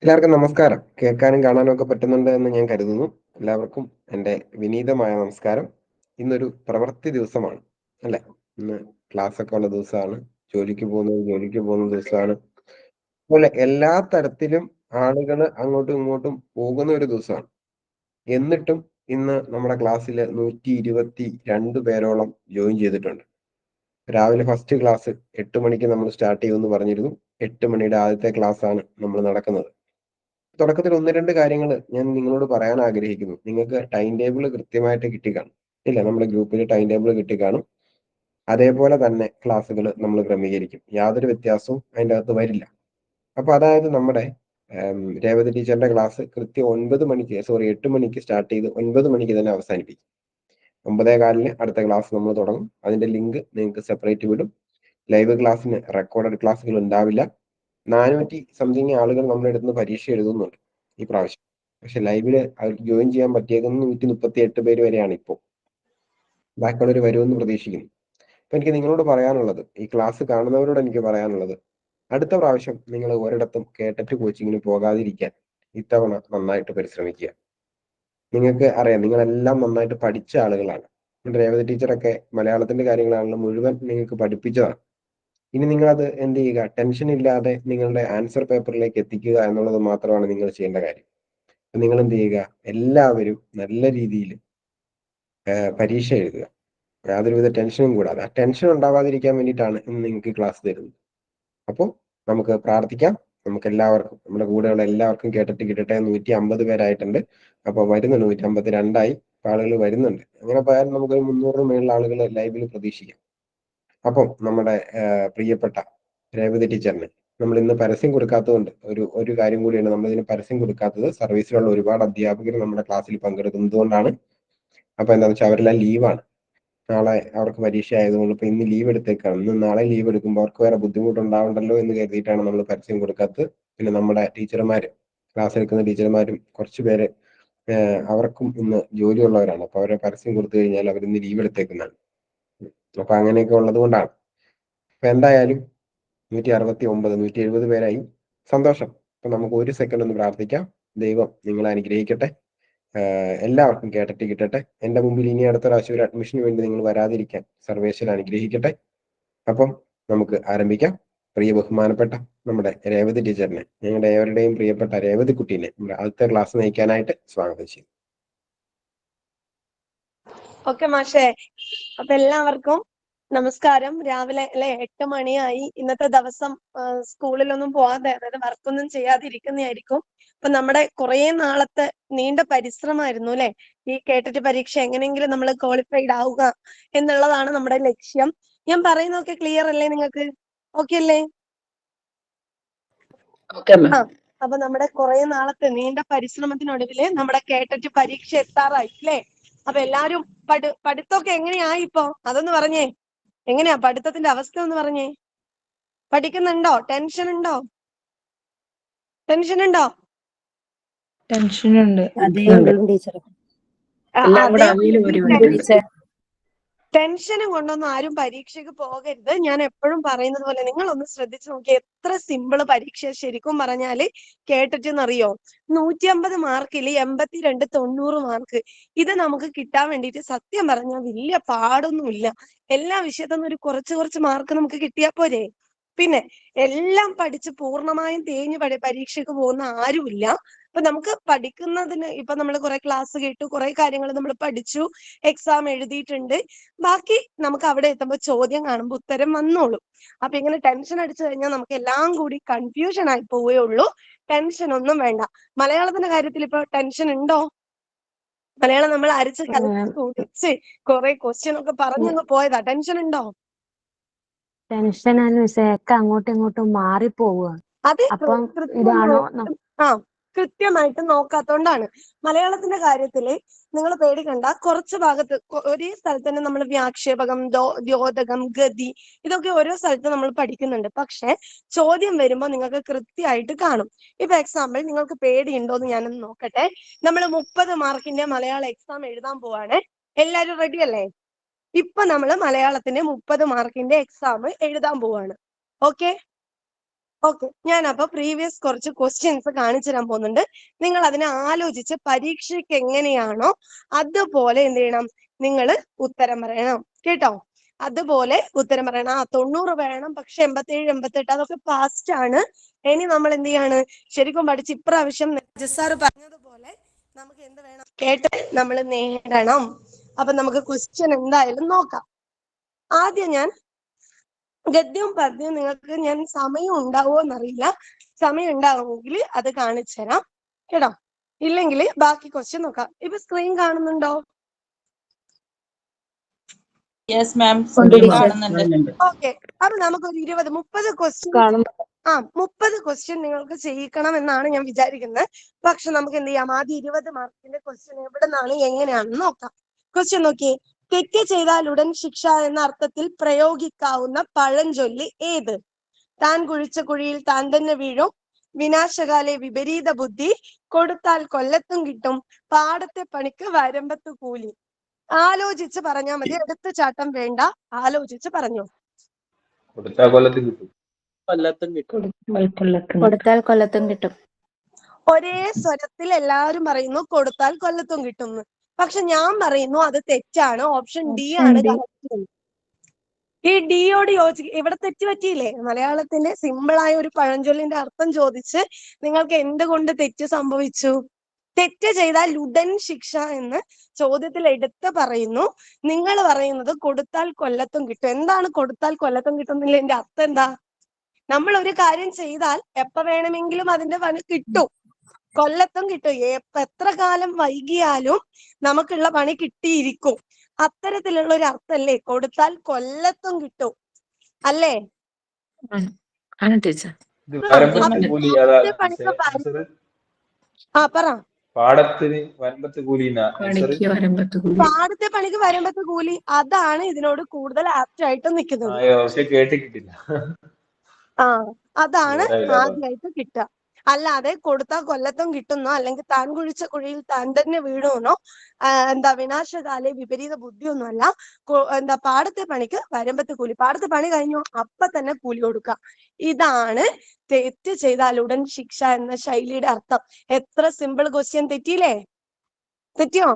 എല്ലാവർക്കും നമസ്കാരം. കേൾക്കാനും കാണാനും ഒക്കെ പറ്റുന്നുണ്ട് എന്ന് ഞാൻ കരുതുന്നു. എല്ലാവർക്കും എൻ്റെ വിനീതമായ നമസ്കാരം. ഇന്നൊരു പ്രവൃത്തി ദിവസമാണ് അല്ലേ? ഇന്ന് ക്ലാസ്സൊക്കെ ഉള്ള ദിവസമാണ്. ജോലിക്ക് പോകുന്ന ദിവസമാണ്. അതുപോലെ എല്ലാ തരത്തിലും ആളുകള് അങ്ങോട്ടും ഇങ്ങോട്ടും പോകുന്ന ഒരു ദിവസമാണ്. എന്നിട്ടും ഇന്ന് നമ്മുടെ ക്ലാസ്സില് 122 പേരോളം ജോയിൻ ചെയ്തിട്ടുണ്ട്. രാവിലെ ഫസ്റ്റ് ക്ലാസ് 8 മണിക്ക് നമ്മൾ സ്റ്റാർട്ട് ചെയ്യുമെന്ന് പറഞ്ഞിരുന്നു. 8 മണിയുടെ ആദ്യത്തെ ക്ലാസ്സാണ് നമ്മൾ നടക്കുന്നത്. തുടക്കത്തിൽ 1, 2 കാര്യങ്ങള് ഞാൻ നിങ്ങളോട് പറയാൻ ആഗ്രഹിക്കുന്നു. നിങ്ങൾക്ക് ടൈം ടേബിള് കൃത്യമായിട്ട് കിട്ടിക്കാണും. ഇല്ല, നമ്മുടെ ഗ്രൂപ്പില് ടൈം ടേബിള് കിട്ടിക്കാണും. അതേപോലെ തന്നെ ക്ലാസ്സുകള് നമ്മള് ക്രമീകരിക്കും. യാതൊരു വ്യത്യാസവും അതിന്റകത്ത് വരില്ല. അപ്പൊ അതായത് നമ്മുടെ രേവതി ടീച്ചറിന്റെ ക്ലാസ് കൃത്യം 8 മണിക്ക് സ്റ്റാർട്ട് ചെയ്ത് 9 മണിക്ക് തന്നെ അവസാനിപ്പിക്കും. 9:15 അടുത്ത ക്ലാസ് നമ്മൾ തുടങ്ങും. അതിന്റെ ലിങ്ക് നിങ്ങൾക്ക് സെപ്പറേറ്റ് വിടും. ലൈവ് ക്ലാസ്സിന് റെക്കോർഡഡ് ക്ലാസ്സുകൾ ഉണ്ടാവില്ല. 400 സംതിങ് ആളുകൾ നമ്മുടെ അടുത്ത് നിന്ന് പരീക്ഷ എഴുതുന്നുണ്ട് ഈ പ്രാവശ്യം. പക്ഷെ ലൈവില് അവർക്ക് ജോയിൻ ചെയ്യാൻ പറ്റിയേക്കുന്നത് 138 പേര് വരെയാണ് ഇപ്പോൾ. ബാക്കിയുള്ളവർ വരുമെന്ന് പ്രതീക്ഷിക്കുന്നു. അപ്പൊ എനിക്ക് നിങ്ങളോട് പറയാനുള്ളത്, ഈ ക്ലാസ് കാണുന്നവരോട് എനിക്ക് പറയാനുള്ളത്, അടുത്ത പ്രാവശ്യം നിങ്ങൾ ഒരിടത്തും കേട്ടറ്റ് കോച്ചിങ്ങിന് പോകാതിരിക്കാൻ ഇത്തവണ നന്നായിട്ട് പരിശ്രമിക്കുക. നിങ്ങൾക്ക് അറിയാം, നിങ്ങളെല്ലാം നന്നായിട്ട് പഠിച്ച ആളുകളാണ്. രേവതി ടീച്ചറൊക്കെ മലയാളത്തിന്റെ കാര്യങ്ങളാണല്ലോ മുഴുവൻ നിങ്ങൾക്ക് പഠിപ്പിച്ചതാണ്. ഇനി നിങ്ങളത് എന്ത് ചെയ്യുക, ടെൻഷൻ ഇല്ലാതെ നിങ്ങളുടെ ആൻസർ പേപ്പറിലേക്ക് എത്തിക്കുക എന്നുള്ളത് മാത്രമാണ് നിങ്ങൾ ചെയ്യേണ്ട കാര്യം. നിങ്ങൾ എന്ത് ചെയ്യുക, എല്ലാവരും നല്ല രീതിയിൽ പരീക്ഷ എഴുതുക. യാതൊരുവിധ ടെൻഷനും കൂടാതെ. ആ ടെൻഷൻ ഉണ്ടാവാതിരിക്കാൻ വേണ്ടിയിട്ടാണ് ഇന്ന് നിങ്ങൾക്ക് ക്ലാസ് തരുന്നത്. അപ്പോൾ നമുക്ക് പ്രാർത്ഥിക്കാം. നമുക്ക് എല്ലാവർക്കും, നമ്മുടെ കൂടെയുള്ള എല്ലാവർക്കും കേട്ടിട്ട് കിട്ടട്ടെ. 150 പേരായിട്ടുണ്ട്. അപ്പൊ വരുന്നുണ്ട്, 152 ആളുകൾ വരുന്നുണ്ട്. അങ്ങനെ പോയാൽ നമുക്കൊരു 300 മേളിൽ ആളുകൾ ലൈവിൽ പ്രതീക്ഷിക്കാം. അപ്പം നമ്മുടെ പ്രിയപ്പെട്ട രേവതി ടീച്ചറിന് നമ്മൾ ഇന്ന് പരസ്യം കൊടുക്കാത്തതുകൊണ്ട് ഒരു കാര്യം കൂടിയാണ് നമ്മൾ ഇതിന് പരസ്യം കൊടുക്കാത്തത്. സർവീസിലുള്ള ഒരുപാട് അധ്യാപകർ നമ്മുടെ ക്ലാസ്സിൽ പങ്കെടുക്കുന്നതുകൊണ്ടാണ്. അപ്പൊ എന്താണെന്ന് വെച്ചാൽ അവരെല്ലാം ലീവാണ്. നാളെ അവർക്ക് പരീക്ഷ ആയതുകൊണ്ട് ഇപ്പൊ ഇന്ന് ലീവ് എടുത്തേക്കാണ്. ഇന്ന് നാളെ ലീവ് എടുക്കുമ്പോൾ അവർക്ക് വേറെ ബുദ്ധിമുട്ടുണ്ടാവണ്ടല്ലോ എന്ന് കരുതിയിട്ടാണ് നമ്മൾ പരസ്യം കൊടുക്കാത്തത്. പിന്നെ നമ്മുടെ ടീച്ചർമാര്, ക്ലാസ് എടുക്കുന്ന ടീച്ചർമാരും കുറച്ച് പേര് അവർക്കും ഇന്ന് ജോലിയുള്ളവരാണ്. അപ്പൊ അവരെ പരസ്യം കൊടുത്തു കഴിഞ്ഞാൽ അവർ ഇന്ന് ലീവ് എടുത്തേക്കുന്നതാണ്. അപ്പൊ അങ്ങനെയൊക്കെ ഉള്ളത് കൊണ്ടാണ്. അപ്പൊ എന്തായാലും 169, 170 പേരായി. സന്തോഷം. അപ്പൊ നമുക്ക് ഒരു സെക്കൻഡ് ഒന്ന് പ്രാർത്ഥിക്കാം. ദൈവം നിങ്ങളെ അനുഗ്രഹിക്കട്ടെ. എല്ലാവർക്കും കേട്ടിട്ട് കിട്ടട്ടെ. എന്റെ മുമ്പിൽ ഇനി അടുത്ത പ്രാവശ്യം ഒരു അഡ്മിഷന് വേണ്ടി നിങ്ങൾ വരാതിരിക്കാൻ സർവേശ്വരൻ അനുഗ്രഹിക്കട്ടെ. അപ്പം നമുക്ക് ആരംഭിക്കാം. പ്രിയ ബഹുമാനപ്പെട്ട നമ്മുടെ രേവതി ടീച്ചറിനെ, ഞങ്ങളുടെ ഏവരുടെയും പ്രിയപ്പെട്ട രേവതി കുട്ടീനെ നമ്മുടെ ആദ്യത്തെ ക്ലാസ് നയിക്കാനായിട്ട് സ്വാഗതം ചെയ്യും. ഓക്കെ മാഷേ, അപ്പൊ എല്ലാവർക്കും നമസ്കാരം. രാവിലെ 8 മണിയായി. ഇന്നത്തെ ദിവസം സ്കൂളിലൊന്നും പോവാതെ, അതായത് വർക്കൊന്നും ചെയ്യാതിരിക്കുന്നതായിരിക്കും. അപ്പൊ നമ്മുടെ കുറെ നാളത്തെ നീണ്ട പരിശ്രമമായിരുന്നു അല്ലെ, ഈ കേട്ടിട്ട് പരീക്ഷ എങ്ങനെയെങ്കിലും നമ്മൾ ക്വാളിഫൈഡ് ആവുക എന്നുള്ളതാണ് നമ്മുടെ ലക്ഷ്യം. ഞാൻ പറയുന്നതൊക്കെ ക്ലിയർ അല്ലേ നിങ്ങൾക്ക്? ഓക്കെ അല്ലേ? ആ, അപ്പൊ നമ്മുടെ കുറെ നാളത്തെ നീണ്ട പരിശ്രമത്തിനൊടുവില് നമ്മുടെ കേട്ടിട്ട് പരീക്ഷ എത്താറായി അല്ലേ? അപ്പൊ എല്ലാരും പഠിത്തമൊക്കെ എങ്ങനെയായി ഇപ്പൊ? അതൊന്ന് പറഞ്ഞേ. എങ്ങനെയാ പഠിത്തത്തിന്റെ അവസ്ഥ ഒന്ന് പറഞ്ഞേ. പഠിക്കുന്നുണ്ടോ? ടെൻഷൻ ഉണ്ടോ? ടെൻഷനും കൊണ്ടൊന്നും ആരും പരീക്ഷയ്ക്ക് പോകരുത്. ഞാൻ എപ്പോഴും പറയുന്നത് പോലെ നിങ്ങൾ ഒന്ന് ശ്രദ്ധിച്ചു നോക്കി. എത്ര സിമ്പിള് പരീക്ഷ ശരിക്കും പറഞ്ഞാല് കേട്ടിട്ടെന്നറിയോ? 150 മാർക്കിൽ 82 90 മാർക്ക്. ഇത് നമുക്ക് കിട്ടാൻ വേണ്ടിയിട്ട് സത്യം പറഞ്ഞാൽ വലിയ പാടൊന്നുമില്ല. എല്ലാ വിഷയത്തിനും ഒരു കുറച്ച് മാർക്ക് നമുക്ക് കിട്ടിയാ പോരെ. പിന്നെ എല്ലാം പഠിച്ച് പൂർണ്ണമായും തേഞ്ഞ് പരീക്ഷയ്ക്ക് പോകുന്ന ആരുമില്ല. അപ്പൊ നമുക്ക് പഠിക്കുന്നതിന് ഇപ്പൊ നമ്മൾ കുറെ ക്ലാസ് കേട്ടു, കുറെ കാര്യങ്ങൾ നമ്മൾ പഠിച്ചു, എക്സാം എഴുതിയിട്ടുണ്ട്. ബാക്കി നമുക്ക് അവിടെ എത്തുമ്പോൾ ചോദ്യം കാണുമ്പോൾ ഉത്തരം വന്നോളൂ. അപ്പൊ ഇങ്ങനെ ടെൻഷൻ അടിച്ചു കഴിഞ്ഞാൽ നമുക്ക് എല്ലാം കൂടി കൺഫ്യൂഷൻ ആയി പോവുകയുള്ളൂ. ടെൻഷൻ ഒന്നും വേണ്ട. മലയാളത്തിന്റെ കാര്യത്തിൽ ഇപ്പൊ ടെൻഷൻ ഉണ്ടോ? മലയാളം നമ്മൾ അരച്ച് കളിച്ച് കുടിച്ച് കുറെ ക്വസ്റ്റ്യൻ ഒക്കെ പറഞ്ഞങ്ങ് പോയതാ. ടെൻഷൻ ഉണ്ടോ? അങ്ങോട്ടും ഇങ്ങോട്ടും മാറിപ്പോവുക. അത് കൃത്യമായിട്ട് നോക്കാത്തോണ്ടാണ്. മലയാളത്തിന്റെ കാര്യത്തില് നിങ്ങൾ പേടിക്കണ്ട. കുറച്ച് ഭാഗത്ത് ഒരേ സ്ഥലത്ത് തന്നെ നമ്മൾ വ്യാക്ഷേപകം, ദ്യോതകം, ഗതി ഇതൊക്കെ ഓരോ സ്ഥലത്ത് നമ്മൾ പഠിക്കുന്നുണ്ട്. പക്ഷെ ചോദ്യം വരുമ്പോൾ നിങ്ങൾക്ക് കൃത്യമായിട്ട് കാണും. ഇപ്പൊ എക്സാമ്പിൾ നിങ്ങൾക്ക് പേടിയുണ്ടോന്ന് ഞാനൊന്ന് നോക്കട്ടെ. നമ്മൾ 30 മാർക്കിന്റെ മലയാളം എക്സാം എഴുതാൻ പോവാണ്. എല്ലാരും റെഡി അല്ലേ? ഇപ്പൊ നമ്മൾ മലയാളത്തിന്റെ 30 മാർക്കിന്റെ എക്സാം എഴുതാൻ പോവാണ്. ഓക്കെ ഓക്കെ, ഞാൻ അപ്പൊ പ്രീവിയസ് കുറച്ച് ക്വസ്റ്റ്യൻസ് കാണിച്ചു തരാൻ പോകുന്നുണ്ട്. നിങ്ങൾ അതിനെ ആലോചിച്ച് പരീക്ഷയ്ക്ക് എങ്ങനെയാണോ അതുപോലെ എന്ത് ചെയ്യണം, നിങ്ങൾ ഉത്തരം പറയണം കേട്ടോ. അതുപോലെ ഉത്തരം പറയണം. 90 വേണം, പക്ഷെ 87, 88 അതൊക്കെ പാസ്റ്റ് ആണ്. ഇനി നമ്മൾ എന്ത് ചെയ്യാണ്, ശരിക്കും പഠിച്ച് ഇപ്രാവശ്യം സാറ് പറഞ്ഞതുപോലെ നമുക്ക് എന്ത് വേണം, കേട്ട് നമ്മൾ നേടണം. അപ്പൊ നമുക്ക് ക്വസ്റ്റ്യൻ എന്തായാലും നോക്കാം. ആദ്യം ഞാൻ ഗദ്യവും പദ്യവും നിങ്ങൾക്ക് ഞാൻ സമയം ഉണ്ടാവുമോ എന്നറിയില്ല. സമയം ഉണ്ടാവുമെങ്കിൽ അത് കാണിച്ചു തരാം കേട്ടോ. ഇല്ലെങ്കിൽ ബാക്കി ക്വസ്റ്റ്യൻ നോക്കാം. ഇപ്പൊ സ്ക്രീൻ കാണുന്നുണ്ടോ? യെസ് മാം, കാണുന്നുണ്ട്. ഓക്കെ, അപ്പൊ നമുക്കൊരു 20, 30 ക്വസ്റ്റ്യൻ 30 ക്വസ്റ്റ്യൻ നിങ്ങൾക്ക് ചെയ്യിക്കണം എന്നാണ് ഞാൻ വിചാരിക്കുന്നത്. പക്ഷെ നമുക്ക് എന്ത് ചെയ്യാം, ആദ്യം 20 മാർക്കിന്റെ ക്വസ്റ്റ്യൻ എവിടെ നിന്നാണ് എങ്ങനെയാണെന്ന് നോക്കാം. ക്വസ്റ്റ്യൻ നോക്കിയേ. തെറ്റ് ചെയ്താൽ ഉടൻ ശിക്ഷ എന്ന അർത്ഥത്തിൽ പ്രയോഗിക്കാവുന്ന പഴഞ്ചൊല്ല് ഏത്? താൻ കുഴിച്ച കുഴിയിൽ താൻ തന്നെ വീഴും, വിനാശകാലെ വിപരീത ബുദ്ധി, കൊടുത്താൽ കൊല്ലത്തും കിട്ടും, പാടത്തെ പണിക്ക് വരമ്പത്ത് കൂലി. ആലോചിച്ച് പറഞ്ഞാൽ മതി, എടുത്തുചാട്ടം വേണ്ട, ആലോചിച്ച് പറഞ്ഞു. കൊടുത്താൽ കൊല്ലത്തും കിട്ടും. കൊടുത്താൽ കൊല്ലത്തും കിട്ടും. ഒരേ സ്വരത്തിൽ എല്ലാവരും പറയുന്നു കൊടുത്താൽ കൊല്ലത്തും കിട്ടും. പക്ഷെ ഞാൻ പറയുന്നു അത് തെറ്റാണ്. ഓപ്ഷൻ ഡി ആണ് കറക്റ്റ്. ഈ ഡിയോട് ഇവിടെ തെറ്റ് പറ്റിയില്ലേ? മലയാളത്തിന്റെ സിമ്പിൾ ആയ ഒരു പഴഞ്ചൊല്ലിന്റെ അർത്ഥം ചോദിച്ച് നിങ്ങൾക്ക് എന്തുകൊണ്ട് തെറ്റ് സംഭവിച്ചു? തെറ്റ് ചെയ്താൽ ഉടൻ ശിക്ഷ എന്ന് ചോദ്യത്തിൽ എടുത്ത് പറയുന്നു. നിങ്ങൾ പറയുന്നത് കൊടുത്താൽ കൊല്ലത്തും കിട്ടും. എന്താണ് കൊടുത്താൽ കൊല്ലത്തും കിട്ടുന്നില്ല? അർത്ഥം എന്താ? നമ്മൾ ഒരു കാര്യം ചെയ്താൽ എപ്പ വേണമെങ്കിലും അതിന്റെ പണി കിട്ടും, കൊല്ലത്തും കിട്ടും. എത്ര കാലം വൈകിയാലും നമുക്കുള്ള പണി കിട്ടിയിരിക്കും. അത്തരത്തിലുള്ള ഒരു അർത്ഥല്ലേ കൊടുത്താൽ കൊല്ലത്തും കിട്ടും, അല്ലേ? പറ. പാടത്തിന് വരമ്പത്ത് കൂലി. പാടത്തെ പണിക്ക് വരമ്പത്ത് കൂലി, അതാണ് ഇതിനോട് കൂടുതൽ ആപ്റ്റ് ആയിട്ട് നിൽക്കുന്നത്. കേട്ടിട്ടില്ല. അതാണ് ആദ്യമായിട്ട് കിട്ടുക. അല്ലാതെ കൊടുത്താൽ കൊല്ലത്തും കിട്ടുന്നോ, അല്ലെങ്കിൽ താൻ കുഴിച്ച കുഴിയിൽ താൻ തന്നെ വീഴുമെന്നോ, വിനാശകാലെ വിപരീത ബുദ്ധിയൊന്നും അല്ല. പാടത്തെ പണിക്ക് വരമ്പത്ത് കൂലി. പാടത്തെ പണി കഴിഞ്ഞു അപ്പൊ തന്നെ കൂലി കൊടുക്കുക. ഇതാണ് തെറ്റ് ചെയ്താൽ ഉടൻ ശിക്ഷ എന്ന ശൈലിയുടെ അർത്ഥം. എത്ര സിമ്പിൾ ക്വസ്റ്റ്യൻ. തെറ്റിയില്ലേ? തെറ്റിയോ?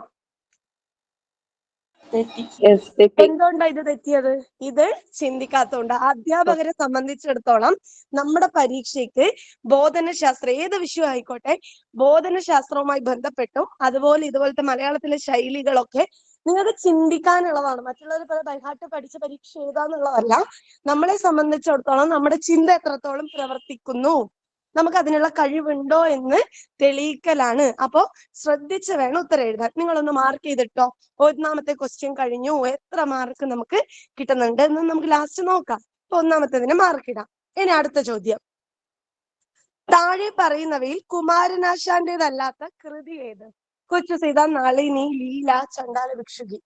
എന്തുകൊണ്ടാ ഇത് തെറ്റിയത്? ഇത് ചിന്തിക്കാത്തതുകൊണ്ട്. അധ്യാപകരെ സംബന്ധിച്ചിടത്തോളം നമ്മുടെ പരീക്ഷയ്ക്ക് ബോധനശാസ്ത്രം, ഏത് വിഷയം ആയിക്കോട്ടെ, ബോധനശാസ്ത്രവുമായി ബന്ധപ്പെട്ടും അതുപോലെ ഇതുപോലത്തെ മലയാളത്തിലെ ശൈലികളൊക്കെ നിങ്ങൾക്ക് ചിന്തിക്കാനുള്ളതാണ്. മറ്റുള്ളവർ ബൈഹാർട്ട് പഠിച്ച് പരീക്ഷ എഴുതാന്നുള്ളതല്ല. നമ്മളെ സംബന്ധിച്ചിടത്തോളം നമ്മുടെ ചിന്ത എത്രത്തോളം പ്രവർത്തിക്കുന്നു, നമുക്ക് അതിനുള്ള കഴിവുണ്ടോ എന്ന് തെളിയിക്കലാണ്. അപ്പോ ശ്രദ്ധിച്ച് വേണം ഉത്തരം എഴുതാൻ. നിങ്ങളൊന്ന് മാർക്ക് ചെയ്തിട്ടോ. ഒന്നാമത്തെ ക്വസ്റ്റ്യൻ കഴിഞ്ഞു. എത്ര മാർക്ക് നമുക്ക് കിട്ടുന്നുണ്ട് എന്ന് നമുക്ക് ലാസ്റ്റ് നോക്കാം. അപ്പൊ ഒന്നാമത്തേതിന് മാർക്ക് ഇടാം. ഇനി അടുത്ത ചോദ്യം. താഴെ പറയുന്നവയിൽ കുമാരനാശാന്റേതല്ലാത്ത കൃതി ഏത്? കൊച്ചു സീത, നളിനി, ലീല, ചണ്ടാല ഭിക്ഷുകി.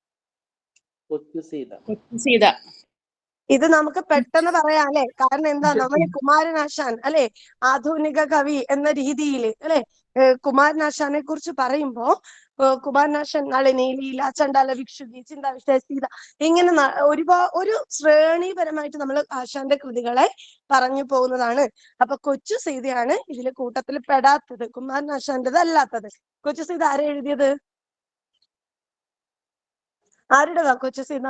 ഇത് നമുക്ക് പെട്ടെന്ന് പറയാം അല്ലെ? കാരണം എന്താ, നമ്മൾ കുമാരനാശാൻ അല്ലെ, ആധുനിക കവി എന്ന രീതിയിൽ അല്ലെ, കുമാരനാശാനെ കുറിച്ച് പറയുമ്പോ കുമാരനാശാൻ, നളിനി, ലീല, ചണ്ടാല ഭിക്ഷുകി, ചിന്താവിഷ്ട, സീത, ഇങ്ങനെ ഒരു ശ്രേണീപരമായിട്ട് നമ്മൾ ആശാന്റെ കൃതികളെ പറഞ്ഞു പോകുന്നതാണ്. അപ്പൊ കൊച്ചു സീതയാണ് ഇതിലെ കൂട്ടത്തിൽ പെടാത്തത്, കുമാരനാശാന്റേത് അല്ലാത്തത്. കൊച്ചു സീത ആരെ എഴുതിയത്? ആരുടേതാ കൊച്ചു സീത?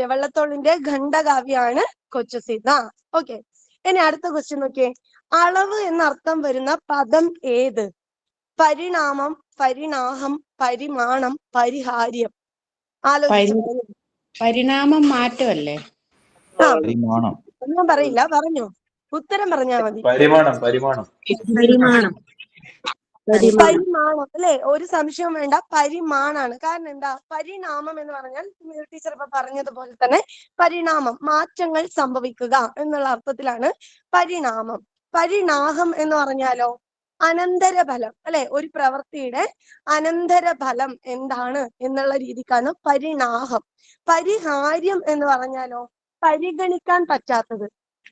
വള്ളത്തോളിന്റെ ഖണ്ഡകാവ്യാണ് കൊച്ചു സീത. ഓക്കെ, ഇനി അടുത്ത ക്വസ്റ്റ്യൻ നോക്കിയേ. അളവ് എന്നർത്ഥം വരുന്ന പദം ഏത്? പരിണാമം, പരിണാഹം, പരിമാണം, പരിഹാര്യം. പരിണാമം മാറ്റമല്ലേ? ഒന്നും പറയില്ല, പറഞ്ഞോ, ഉത്തരം പറഞ്ഞാ മതി. പരിമാണം അല്ലെ? ഒരു സംശയവും വേണ്ട, പരിമാണാണ്. കാരണം എന്താ? പരിണാമം എന്ന് പറഞ്ഞാൽ ടീച്ചർ ഇപ്പൊ പറഞ്ഞതുപോലെ തന്നെ പരിണാമം, മാറ്റങ്ങൾ സംഭവിക്കുക എന്നുള്ള അർത്ഥത്തിലാണ് പരിണാമം. പരിണാഹം എന്ന് പറഞ്ഞാലോ അനന്തരഫലം അല്ലെ? ഒരു പ്രവൃത്തിയുടെ അനന്തരഫലം എന്താണ് എന്നുള്ള രീതിക്കാണ് പരിണാഹം. പരിഹാര്യം എന്ന് പറഞ്ഞാലോ പരിഗണിക്കാൻ പറ്റാത്തത്.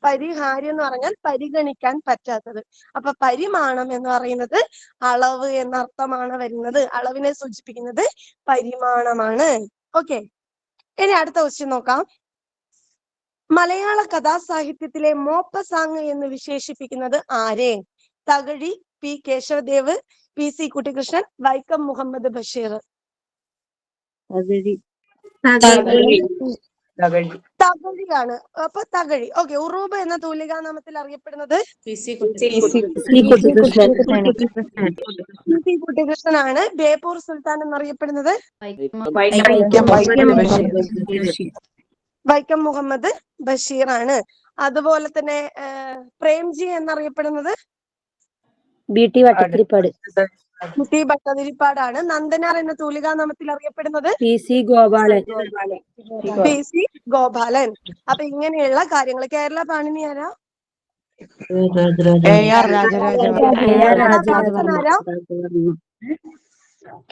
പരിഹാര്യം എന്ന് പറഞ്ഞാൽ പരിഗണിക്കാൻ പറ്റാത്തത്. അപ്പൊ പരിമാണം എന്ന് പറയുന്നത് അളവ് എന്ന അർത്ഥമാണ് വരുന്നത്. അളവിനെ സൂചിപ്പിക്കുന്നത് പരിമാണമാണ്. ഓക്കെ, ഇനി അടുത്ത ക്വസ്റ്റ്യൻ നോക്കാം. മലയാള കഥാസാഹിത്യത്തിലെ മോപ്പസാങ് എന്ന് വിശേഷിപ്പിക്കുന്നത് ആരെ? Thakazhi, P Kesavadev, PC Kuttikrishnan, Vaikom Muhammad Basheer. തകഴിയാണ്. അപ്പൊ തകഴി. ഓക്കെ. ഉറൂബ് എന്ന തൂലികാനാമത്തിൽ അറിയപ്പെടുന്നത് PC കുട്ടിക്കൃഷ്ണനാണ്. ബേപ്പൂർ സുൽത്താൻ എന്നറിയപ്പെടുന്നത് വൈക്കം മുഹമ്മദ് ബഷീർ ആണ്. അതുപോലെ തന്നെ പ്രേംജി എന്നറിയപ്പെടുന്നത് BT വട്ടത്തിരിപ്പാട് ടി ഭട്ടതിരിപ്പാടാണ്. നന്ദനാർ എന്ന തൂലികാനാമത്തിൽ അറിയപ്പെടുന്നത് PC ഗോപാലൻ PC ഗോപാലൻ. അപ്പൊ ഇങ്ങനെയുള്ള കാര്യങ്ങൾ. കേരള പാണിനി ആരാ?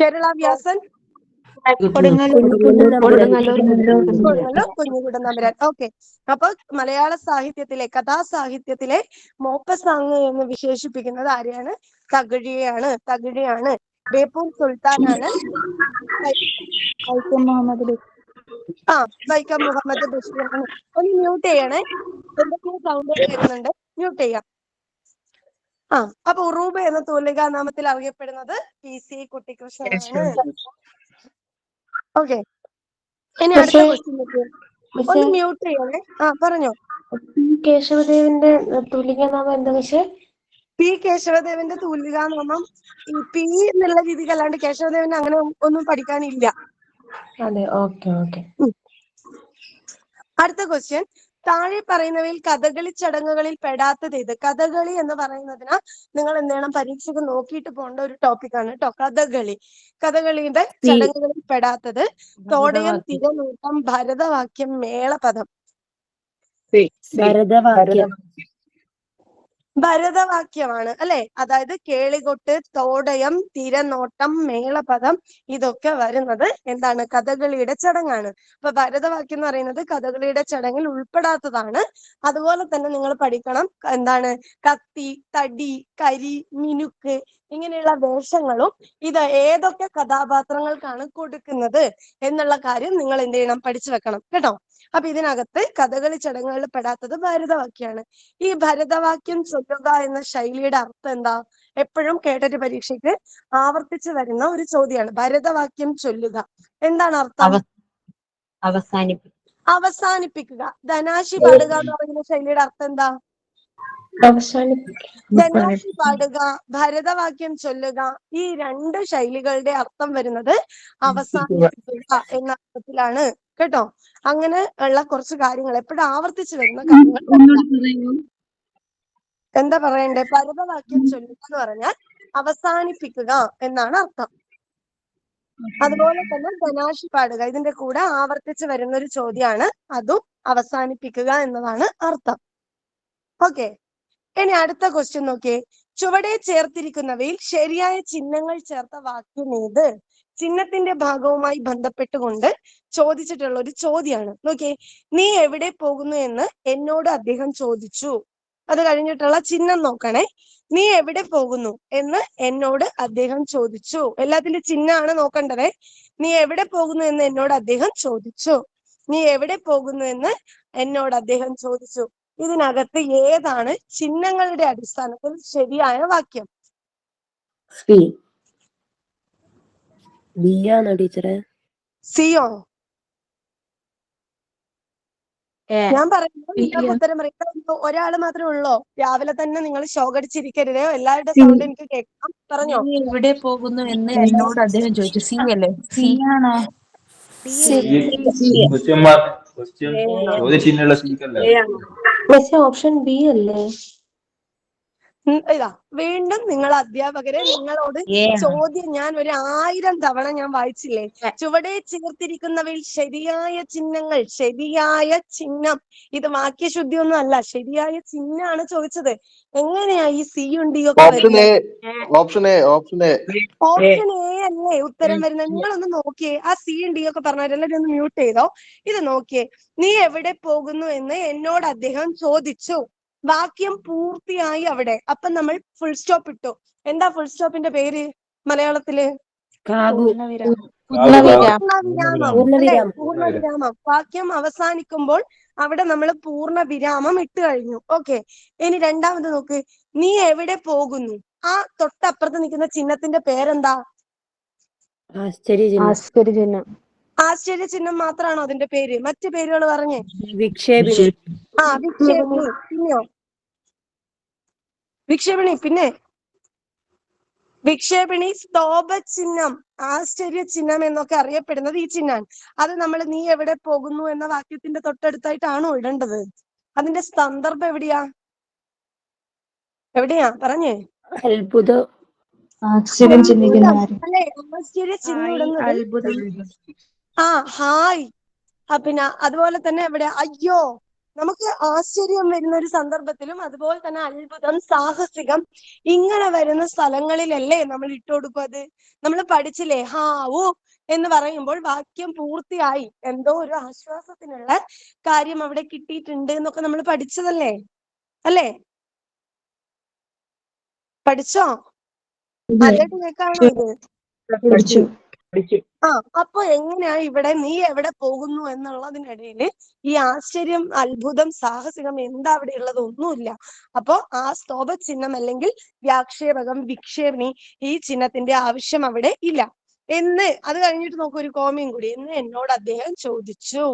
കേരള വ്യാസൻ കുഞ്ഞുകുട്ടൻ തമ്പുരാൻ. ഓക്കെ. അപ്പൊ മലയാള സാഹിത്യത്തിലെ കഥാസാഹിത്യത്തിലെ മോപ്പസാങ് എന്ന് വിശേഷിപ്പിക്കുന്നത് ആരെയാണ്? തകഴിയാണ്. ബേപ്പൂർ സുൽത്താനാണ്. വൈക്കം മുഹമ്മദ് ബഷീറാണ്. ഒന്ന് മ്യൂട്ട് ചെയ്യണേ, എന്തൊക്കെയോ സൗണ്ട് കേൾക്കുന്നുണ്ട്. മ്യൂട്ട് ചെയ്യാം. അപ്പൊ ഉറൂബ് എന്ന തൂലികാനാമത്തിൽ അറിയപ്പെടുന്നത് PC കുട്ടിക്കൃഷ്ണനാണ്. ഓക്കെ. ഇനി അടുത്ത ക്വസ്റ്റ്യൻ ഒന്ന് മ്യൂട്ട് ചെയ്യണേ. പറഞ്ഞോ. കേശവദേവിന്റെ തൂലികാനാമം എന്താ വെച്ചാൽ? പി കേശവദേവന്റെ തൂലികാനാമം ഈ പി എന്നുള്ള രീതിക്ക് അല്ലാണ്ട് കേശവദേവന് അങ്ങനെ ഒന്നും പഠിക്കാനില്ല. അതെ. ഓക്കെ. അടുത്ത ക്വസ്റ്റ്യൻ. താഴെ പറയുന്നവയിൽ കഥകളി ചടങ്ങുകളിൽ പെടാത്തത് ഏത്? കഥകളി എന്ന് പറയുന്നതിന് നിങ്ങൾ എന്ത് ചെയ്യണം? പരീക്ഷയ്ക്ക് നോക്കിയിട്ട് പോകേണ്ട ഒരു ടോപ്പിക്കാണ് കേട്ടോ. കഥകളിയുടെ ചടങ്ങുകളിൽ പെടാത്തത് തോടയം, തിരനൂട്ടം, ഭരതവാക്യം, മേളപദം. ഭരതവാക്യമാണ് അല്ലെ? അതായത് കേളികൊട്ട്, തോടയം, തിരനോട്ടം, മേളപദം ഇതൊക്കെ വരുന്നത് എന്താണ്? കഥകളിയുടെ ചടങ്ങാണ്. അപ്പൊ ഭരതവാക്യം എന്ന് പറയുന്നത് കഥകളിയുടെ ചടങ്ങിൽ ഉൾപ്പെടാത്തതാണ്. അതുപോലെ തന്നെ നിങ്ങൾ പഠിക്കണം എന്താണ്? കത്തി, തടി, കരി, മിനുക്ക് ഇങ്ങനെയുള്ള വേഷങ്ങളും ഇത് ഏതൊക്കെ കഥാപാത്രങ്ങൾക്കാണ് കൊടുക്കുന്നത് എന്നുള്ള കാര്യം നിങ്ങൾ എന്ത് ചെയ്യണം? പഠിച്ചു വെക്കണം കേട്ടോ. അപ്പൊ ഇതിനകത്ത് കഥകളി ചടങ്ങുകളിൽ പെടാത്തത് ഭരതവാക്യാണ്. ഈ ഭരതവാക്യം ചൊല്ലുക എന്ന ശൈലിയുടെ അർത്ഥം എന്താ? എപ്പോഴും കേട്ടറ്റ് പരീക്ഷയ്ക്ക് ആവർത്തിച്ചു വരുന്ന ഒരു ചോദ്യമാണ്. ഭരതവാക്യം ചൊല്ലുക എന്താണ് അർത്ഥം? അവസാനിപ്പിക്കുക. ധനാശി പാടുക എന്ന് പറയുന്ന ശൈലിയുടെ അർത്ഥം എന്താ? ധനാശി പാടുക, ഭരതവാക്യം ചൊല്ലുക ഈ രണ്ട് ശൈലികളുടെ അർത്ഥം വരുന്നത് അവസാനിപ്പിക്കുക എന്ന അർത്ഥത്തിലാണ് കേട്ടോ. അങ്ങനെ ഉള്ള കുറച്ച് കാര്യങ്ങൾ എപ്പോഴും ആവർത്തിച്ചു വരുന്ന കാര്യങ്ങൾ. എന്താ പറയണ്ടേ? ഭരതവാക്യം ചൊല്ലുക എന്ന് പറഞ്ഞാൽ അവസാനിപ്പിക്കുക എന്നാണ് അർത്ഥം. അതുപോലെ തന്നെ ധനാശി പാടുക ഇതിന്റെ കൂടെ ആവർത്തിച്ച് വരുന്ന ഒരു ചോദ്യമാണ്. അതും അവസാനിപ്പിക്കുക എന്നതാണ് അർത്ഥം. ഓക്കെ. ഇനി അടുത്ത ക്വസ്റ്റ്യൻ നോക്കിയേ. ചുവടെ ചേർത്തിരിക്കുന്നവയിൽ ശരിയായ ചിഹ്നങ്ങൾ ചേർത്ത വാക്യം ഏത്? ചിഹ്നത്തിന്റെ ഭാഗവുമായി ബന്ധപ്പെട്ടുകൊണ്ട് ചോദിച്ചിട്ടുള്ള ഒരു ചോദ്യമാണ്. നോക്കിയേ. നീ എവിടെ പോകുന്നു എന്ന് എന്നോട് അദ്ദേഹം ചോദിച്ചു. അത് കഴിഞ്ഞിട്ടുള്ള ചിഹ്നം നോക്കണേ. നീ എവിടെ പോകുന്നു എന്ന് എന്നോട് അദ്ദേഹം ചോദിച്ചു. എല്ലാത്തിന്റെ ചിഹ്നമാണ് നോക്കേണ്ടത്. നീ എവിടെ പോകുന്നു എന്ന് എന്നോട് അദ്ദേഹം ചോദിച്ചു. നീ എവിടെ പോകുന്നു എന്ന് എന്നോട് അദ്ദേഹം ചോദിച്ചു. ഇതിനകത്ത് ഏതാണ് ചിഹ്നങ്ങളുടെ അടിസ്ഥാനത്തിൽ ശരിയായ വാക്യം? സിയോ? ഞാൻ പറയുന്നത് നിങ്ങൾക്ക് ഉത്തരം പറയുന്നത് ഒരാള് മാത്രമേ ഉള്ളോ? രാവിലെ തന്നെ നിങ്ങൾ ഷോകടിച്ചിരിക്കരുതേ. എല്ലാവരുടെ സൗണ്ട് എനിക്ക് കേൾക്കാം. പറഞ്ഞോ. എവിടെ പോകുന്നു എന്ന് എന്നോട് അദ്ദേഹം ചോദിച്ചു. സി അല്ലേ? സി ആണോ? ഓപ്ഷൻ ബി അല്ലേ? ഇതാ വീണ്ടും നിങ്ങൾ അധ്യാപകരെ, നിങ്ങളോട് ചോദ്യം ഞാൻ ഒരു 1000 തവണ ഞാൻ വായിച്ചില്ലേ? ചുവടെ ചേർത്തിരിക്കുന്നവയിൽ ശരിയായ ചിഹ്നങ്ങൾ. ശരിയായ ചിഹ്നം. ഇത് വാക്യശുദ്ധി ഒന്നും അല്ല, ശരിയായ ചിഹ്നമാണ് ചോദിച്ചത്. എങ്ങനെയാ ഈ സിയും ഡിയും ഒക്കെ വരുന്നത്? ഓപ്ഷൻ എ അല്ലേ ഉത്തരം വരുന്നത്? നിങ്ങളൊന്ന് നോക്കിയേ. ആ സിയും ഡിയും ഒക്കെ പറഞ്ഞവർ എല്ലാവരും ഒന്ന് മ്യൂട്ട് ചെയ്തോ. ഇത് നോക്കിയേ. നീ എവിടെ പോകുന്നു എന്ന് എന്നോട് അദ്ദേഹം ചോദിച്ചു. വാക്യം പൂർത്തിയായി അവിടെ. അപ്പൊ നമ്മൾ ഫുൾ സ്റ്റോപ്പ് ഇട്ടു. എന്താ ഫുൾ സ്റ്റോപ്പിന്റെ പേര് മലയാളത്തില്? പൂർണ്ണവിരാമം അല്ലെ? പൂർണ്ണവിരാമം. പൂർണ്ണവിരാമം. വാക്യം അവസാനിക്കുമ്പോൾ അവിടെ നമ്മൾ പൂർണ്ണ വിരാമം ഇട്ട് കഴിഞ്ഞു. ഓക്കെ, ഇനി രണ്ടാമത് നോക്ക്. നീ എവിടെ പോകുന്നു? ആ തൊട്ടപ്പുറത്ത് നിൽക്കുന്ന ചിഹ്നത്തിന്റെ പേരെന്താ? ആശ്ചര്യചിഹ്നം. ആശ്ചര്യചിഹ്നം. ആശ്ചര്യ ചിഹ്നം മാത്രാണോ അതിന്റെ പേര്? മറ്റു പേരുകൾ പറഞ്ഞേ. വിക്ഷേപിണി. വിക്ഷേപിണി. പിന്നെയോ? വിക്ഷേപിണി. പിന്നെ വിക്ഷേപിണി, സ്തോഭ ചിഹ്നം, ആശ്ചര്യ ചിഹ്നം എന്നൊക്കെ അറിയപ്പെടുന്നത് ഈ ചിഹ്നമാണ്. അത് നമ്മൾ നീ എവിടെ പോകുന്നു എന്ന വാക്യത്തിന്റെ തൊട്ടടുത്തായിട്ടാണോ ഇടേണ്ടത്? അതിന്റെ സന്ദർഭം എവിടെയാ? പറഞ്ഞേ. അത്ഭുതം. ആശ്ചര്യം ചിന്തിക്കുന്ന അല്ലെ? ആശ്ചര്യ ചിഹ്നം ഇടുന്നത് ഹായ്. പിന്നെ അതുപോലെ തന്നെ എവിടെ? അയ്യോ. നമുക്ക് ആശ്ചര്യം വരുന്ന ഒരു സന്ദർഭത്തിലും അതുപോലെ തന്നെ അത്ഭുതം, സാഹസികം ഇങ്ങനെ വരുന്ന സ്ഥലങ്ങളിലല്ലേ നമ്മൾ ഇട്ടുകൊടുക്കും. അത് നമ്മൾ പഠിച്ചില്ലേ? ഹാവൂ എന്ന് പറയുമ്പോൾ വാക്യം പൂർത്തിയായി, എന്തോ ഒരു ആശ്വാസത്തിനുള്ള കാര്യം അവിടെ കിട്ടിയിട്ടുണ്ട് എന്നൊക്കെ നമ്മൾ പഠിച്ചതല്ലേ? അല്ലേ? പഠിച്ചോ? ആദ്യമായിട്ട് കേൾക്കാണോ ഇത്? അപ്പൊ എങ്ങനെയാ ഇവിടെ നീ എവിടെ പോകുന്നു എന്നുള്ളതിനിടയിൽ ഈ ആശ്ചര്യം, അത്ഭുതം, സാഹസികം എന്താ അവിടെ ഉള്ളത്? ഒന്നുമില്ല. അപ്പൊ ആ സ്തോഭ ചിഹ്നം അല്ലെങ്കിൽ വ്യാക്ഷേപകം, വിക്ഷേപണി ഈ ചിഹ്നത്തിന്റെ ആവശ്യം അവിടെ ഇല്ല. അത് കഴിഞ്ഞിട്ട് നോക്കൂ, ഒരു കോമയും കൂടി. എന്ന് എന്നോട് അദ്ദേഹം ചോദിച്ചു.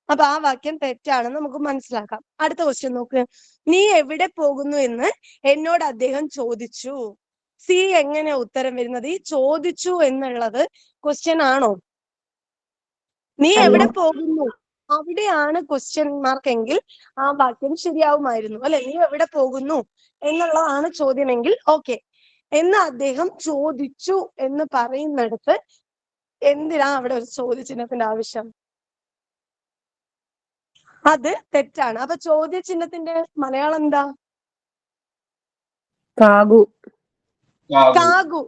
അപ്പൊ ആ വാക്യം തെറ്റാണെന്ന് നമുക്ക് മനസ്സിലാക്കാം. അടുത്ത ക്വസ്റ്റ്യൻ നോക്ക്. നീ എവിടെ പോകുന്നു എന്ന് എന്നോട് അദ്ദേഹം ചോദിച്ചു. സി എങ്ങനെ ഉത്തരം വരുന്നത്? ഈ ചോദിച്ചു എന്നുള്ളത് ക്വസ്റ്റ്യൻ ആണോ? നീ എവിടെ പോകുന്നു അവിടെയാണ് ക്വസ്റ്റ്യൻ മാർക്ക് എങ്കിൽ ആ വാക്യം ശരിയാവുമായിരുന്നു, അല്ലെ? നീ എവിടെ പോകുന്നു എന്നുള്ളതാണ് ചോദ്യമെങ്കിൽ ഓക്കെ. എന്ന് അദ്ദേഹം ചോദിച്ചു എന്ന് പറയുന്നിടത്ത് എന്തിനാ അവിടെ ഒരു ചോദ്യചിഹ്നത്തിന്റെ ആവശ്യം? അത് തെറ്റാണ്. അപ്പൊ ചോദ്യചിഹ്നത്തിന്റെ മലയാളം എന്താ? കാഗു. കാഗു.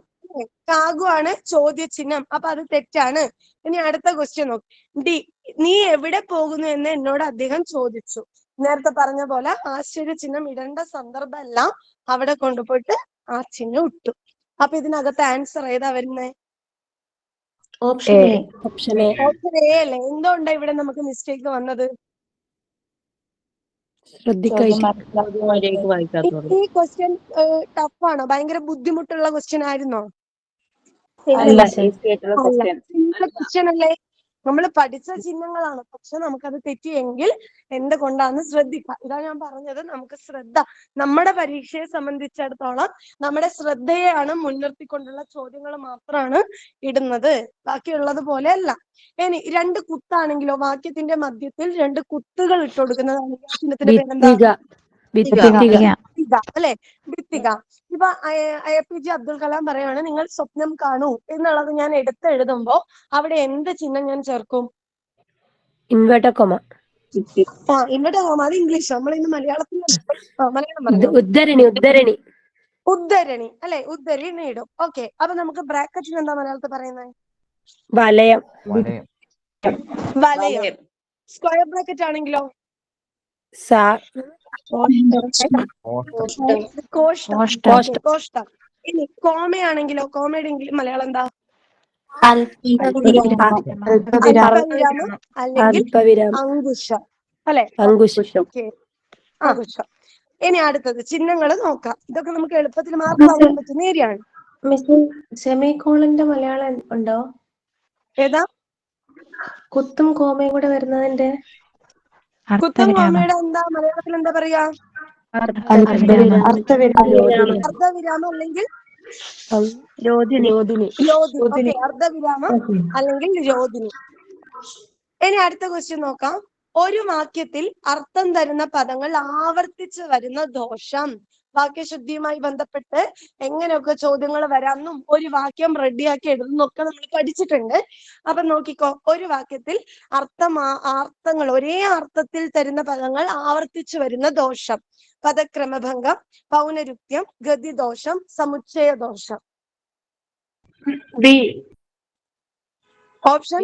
കാഗു ആണ് ചോദ്യചിഹ്നം. അപ്പൊ അത് തെറ്റാണ്. ഇനി അടുത്ത ക്വസ്റ്റ്യൻ നോക്ക്. ഡി, നീ എവിടെ പോകുന്നു എന്ന് എന്നോട് അദ്ദേഹം ചോദിച്ചു. നേരത്തെ പറഞ്ഞ പോലെ ആശ്ചര്യ ചിഹ്നം ഇടേണ്ട സന്ദർഭം എല്ലാം അവിടെ കൊണ്ടുപോയിട്ട് ആ ചിഹ്നം ഇട്ടു. അപ്പൊ ഇതിനകത്ത് ആൻസർ ഏതാ വരുന്നേ? Option A. Option A. Option A അല്ലേ? എന്തുകൊണ്ടാ ഇവിടെ നമുക്ക് മിസ്റ്റേക്ക് വന്നത്? ഈ ക്വസ്റ്റ്യൻ ടഫ് ആണോ? ഭയങ്കര ബുദ്ധിമുട്ടുള്ള ക്വസ്റ്റ്യൻ ആയിരുന്നോ? ക്വസ്റ്റ്യൻ അല്ലേ? നമ്മൾ പഠിച്ച ചിഹ്നങ്ങളാണ്, പക്ഷെ നമുക്കത് തെറ്റിയെങ്കിൽ എന്തുകൊണ്ടാന്ന് ശ്രദ്ധിക്കാം. ഇതാ ഞാൻ പറഞ്ഞത്, നമുക്ക് ശ്രദ്ധ, നമ്മുടെ പരീക്ഷയെ സംബന്ധിച്ചിടത്തോളം നമ്മുടെ ശ്രദ്ധയെയാണ് മുൻനിർത്തിക്കൊണ്ടുള്ള ചോദ്യങ്ങൾ മാത്രമാണ് ഇടുന്നത്, ബാക്കിയുള്ളത് പോലെ അല്ല. ഇനി രണ്ട് കുത്താണെങ്കിലോ? വാക്യത്തിന്റെ മധ്യത്തിൽ രണ്ട് കുത്തുകൾ ഇട്ട് കൊടുക്കുന്നതാണ് ചിഹ്നത്തിന്റെ പേരെന്താ? അല്ലെ? ഭിത്തിക. ഇപ്പൊ APJ അബ്ദുൽ കലാം പറയാണ് നിങ്ങൾ സ്വപ്നം കാണൂ എന്നുള്ളത് ഞാൻ എടുത്തെഴുതുമ്പോ അവിടെ എന്ത് ചിഹ്നം ഞാൻ ചേർക്കും? Inverted comma. Inverted comma. അത് ഇംഗ്ലീഷ്. നമ്മൾ ഇന്ന് മലയാളത്തിൽ മലയാളം പറഞ്ഞു. ഉദ്ധരണി അല്ലെ? ഉദ്ധരണി ഇടും. ഓക്കെ. അപ്പൊ നമുക്ക് ബ്രാക്കറ്റിന് എന്താ മലയാളത്തിൽ പറയുന്നത്? വലയം. വലയം. സ്ക്വയർ ബ്രാക്കറ്റ് ആണെങ്കിലോ? കോഷ്ടം. ഇനി കോമയാണെങ്കിലോ? കോമയുടെ മലയാളം എന്താ? അല്പവിരാമം അല്ലെങ്കിൽ അങ്കുശം, അല്ലെ? അങ്കുശം. ഇനി അടുത്തത് ചിഹ്നങ്ങൾ നോക്കാം. ഇതൊക്കെ നമുക്ക് എളുപ്പത്തിൽ മാർക്ക് വാങ്ങാൻ പറ്റുന്ന ഏരിയയാണ്. സെമികോളന്റെ മലയാളം ഉണ്ടോ? ഏതാ? കുത്തും കോമയും കൂടെ വരുന്നതിന്റെ കുത്തും കോമയുടെ എന്താ മലയാളത്തിൽ എന്താ പറയാ? അർദ്ധവിരാമം അല്ലെങ്കിൽ രോധിനി. അർദ്ധവിരാമം അല്ലെങ്കിൽ രോധിനി. ഇനി അടുത്ത ക്വസ്റ്റ്യൻ നോക്കാം. ഒരു വാക്യത്തിൽ അർത്ഥം തരുന്ന പദങ്ങൾ ആവർത്തിച്ച് വരുന്ന ദോഷം. വാക്യശുദ്ധിയുമായി ബന്ധപ്പെട്ട് എങ്ങനെയൊക്കെ ചോദ്യങ്ങൾ വരാമെന്നും ഒരു വാക്യം റെഡിയാക്കി എഴുതുന്നൊക്കെ നമ്മൾ പഠിച്ചിട്ടുണ്ട്. അപ്പൊ നോക്കിക്കോ, ഒരു വാക്യത്തിൽ അർത്ഥങ്ങൾ ഒരേ അർത്ഥത്തിൽ തരുന്ന പദങ്ങൾ ആവർത്തിച്ചു വരുന്ന ദോഷം. പദക്രമഭംഗം, പൗനരുക്ത്യം, ഗതിദോഷം, സമുച്ചയദോഷം. ഓപ്ഷൻ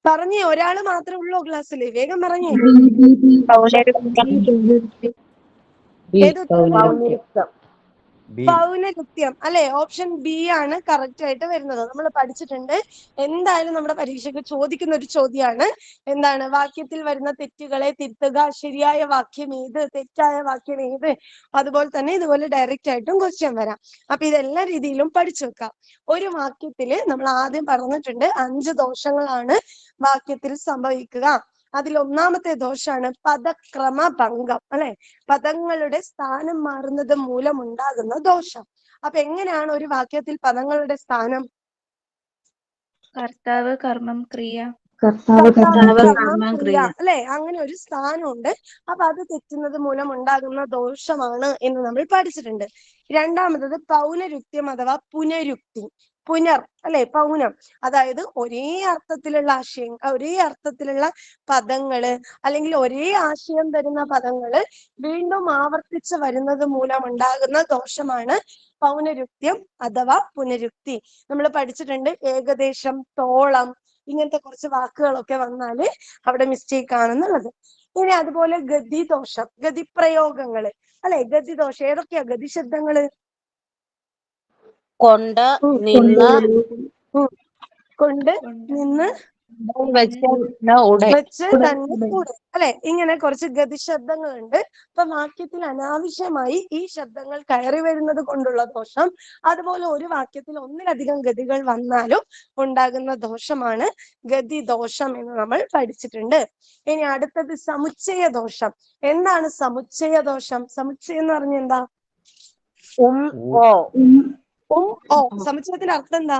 പറഞ്ഞേ. ഒരാള് മാത്രമേ ഉള്ളൂ ക്ലാസ്സില്. വേഗം പറഞ്ഞേ. ബി. പൗനരുക്ത്യം അല്ലെ? ഓപ്ഷൻ ബി ആണ് കറക്റ്റ് ആയിട്ട് വരുന്നത്. നമ്മൾ പഠിച്ചിട്ടുണ്ട്. എന്തായാലും നമ്മുടെ പരീക്ഷയ്ക്ക് ചോദിക്കുന്ന ഒരു ചോദ്യമാണ്. എന്താണ്? വാക്യത്തിൽ വരുന്ന തെറ്റുകളെ തിരുത്തുക, ശരിയായ വാക്യം ഏത്, തെറ്റായ വാക്യം ഏത്. അതുപോലെ തന്നെ ഇതുപോലെ ഡയറക്റ്റ് ആയിട്ടും ക്വസ്റ്റ്യൻ വരാം. അപ്പൊ ഇതെല്ലാ രീതിയിലും പഠിച്ചു വെക്കാം. ഒരു വാക്യത്തില് നമ്മൾ ആദ്യം പറഞ്ഞിട്ടുണ്ട് 5 ദോഷങ്ങളാണ് വാക്യത്തിൽ സംഭവിക്കുക. അതിൽ ഒന്നാമത്തെ ദോഷാണ് പദക്രമ ഭംഗം അല്ലെ? പദങ്ങളുടെ സ്ഥാനം മാറുന്നത് മൂലമുണ്ടാകുന്ന ദോഷം. അപ്പൊ എങ്ങനെയാണ് ഒരു വാക്യത്തിൽ പദങ്ങളുടെ സ്ഥാനം? കർത്താവ്, കർമ്മം, ക്രിയ. കർത്താവ്, കർമ്മം, കർമ്മം, ക്രിയ ക്രിയ. അല്ലെ? അങ്ങനെ ഒരു സ്ഥാനമുണ്ട്. അപ്പൊ അത് തെറ്റുന്നത് മൂലം ഉണ്ടാകുന്ന ദോഷമാണ് എന്ന് നമ്മൾ പഠിച്ചിട്ടുണ്ട്. രണ്ടാമത്തത് പൗനരുക്ത്യം അഥവാ പുനരുക്തി. പുനർ അല്ലെ? പൗനം, അതായത് ഒരേ അർത്ഥത്തിലുള്ള ആശയം, ഒരേ അർത്ഥത്തിലുള്ള പദങ്ങള് അല്ലെങ്കിൽ ഒരേ ആശയം തരുന്ന പദങ്ങള് വീണ്ടും ആവർത്തിച്ച് വരുന്നത് മൂലം ഉണ്ടാകുന്ന ദോഷമാണ് പൗനരുക്ത്യം അഥവാ പുനരുക്തി. നമ്മൾ പഠിച്ചിട്ടുണ്ട്. ഏകദേശം, തോളം, ഇങ്ങനത്തെ കുറച്ച് വാക്കുകളൊക്കെ വന്നാല് അവിടെ മിസ്റ്റേക്ക് ആണെന്നുള്ളത്. ഇനി അതുപോലെ ഗതിദോഷം, ഗതിപ്രയോഗങ്ങള് അല്ലെ? ഗതിദോഷം ഏതൊക്കെയാ ഗതിശബ്ദങ്ങള്? കൊണ്ട്, നിന്ന്, കൊണ്ട്, നിന്ന്, വെച്ച്, വെച്ച്, തന്നെ, കൂടെ അല്ലെ? ഇങ്ങനെ കുറച്ച് ഗതിശബ്ദങ്ങളുണ്ട്. അപ്പൊ വാക്യത്തിൽ അനാവശ്യമായി ഈ ശബ്ദങ്ങൾ കയറി വരുന്നത് കൊണ്ടുള്ള ദോഷം. അതുപോലെ ഒരു വാക്യത്തിൽ ഒന്നിലധികം ഗതികൾ വന്നാലും ഉണ്ടാകുന്ന ദോഷമാണ് ഗതിദോഷം എന്ന് നമ്മൾ പഠിച്ചിട്ടുണ്ട്. ഇനി അടുത്തത് സമുച്ചയ ദോഷം. എന്താണ് സമുച്ചയ ദോഷം? സമുച്ചയം എന്ന് പറഞ്ഞ എന്താ? സമുച്ചയത്തിന്റെ അർത്ഥം എന്താ?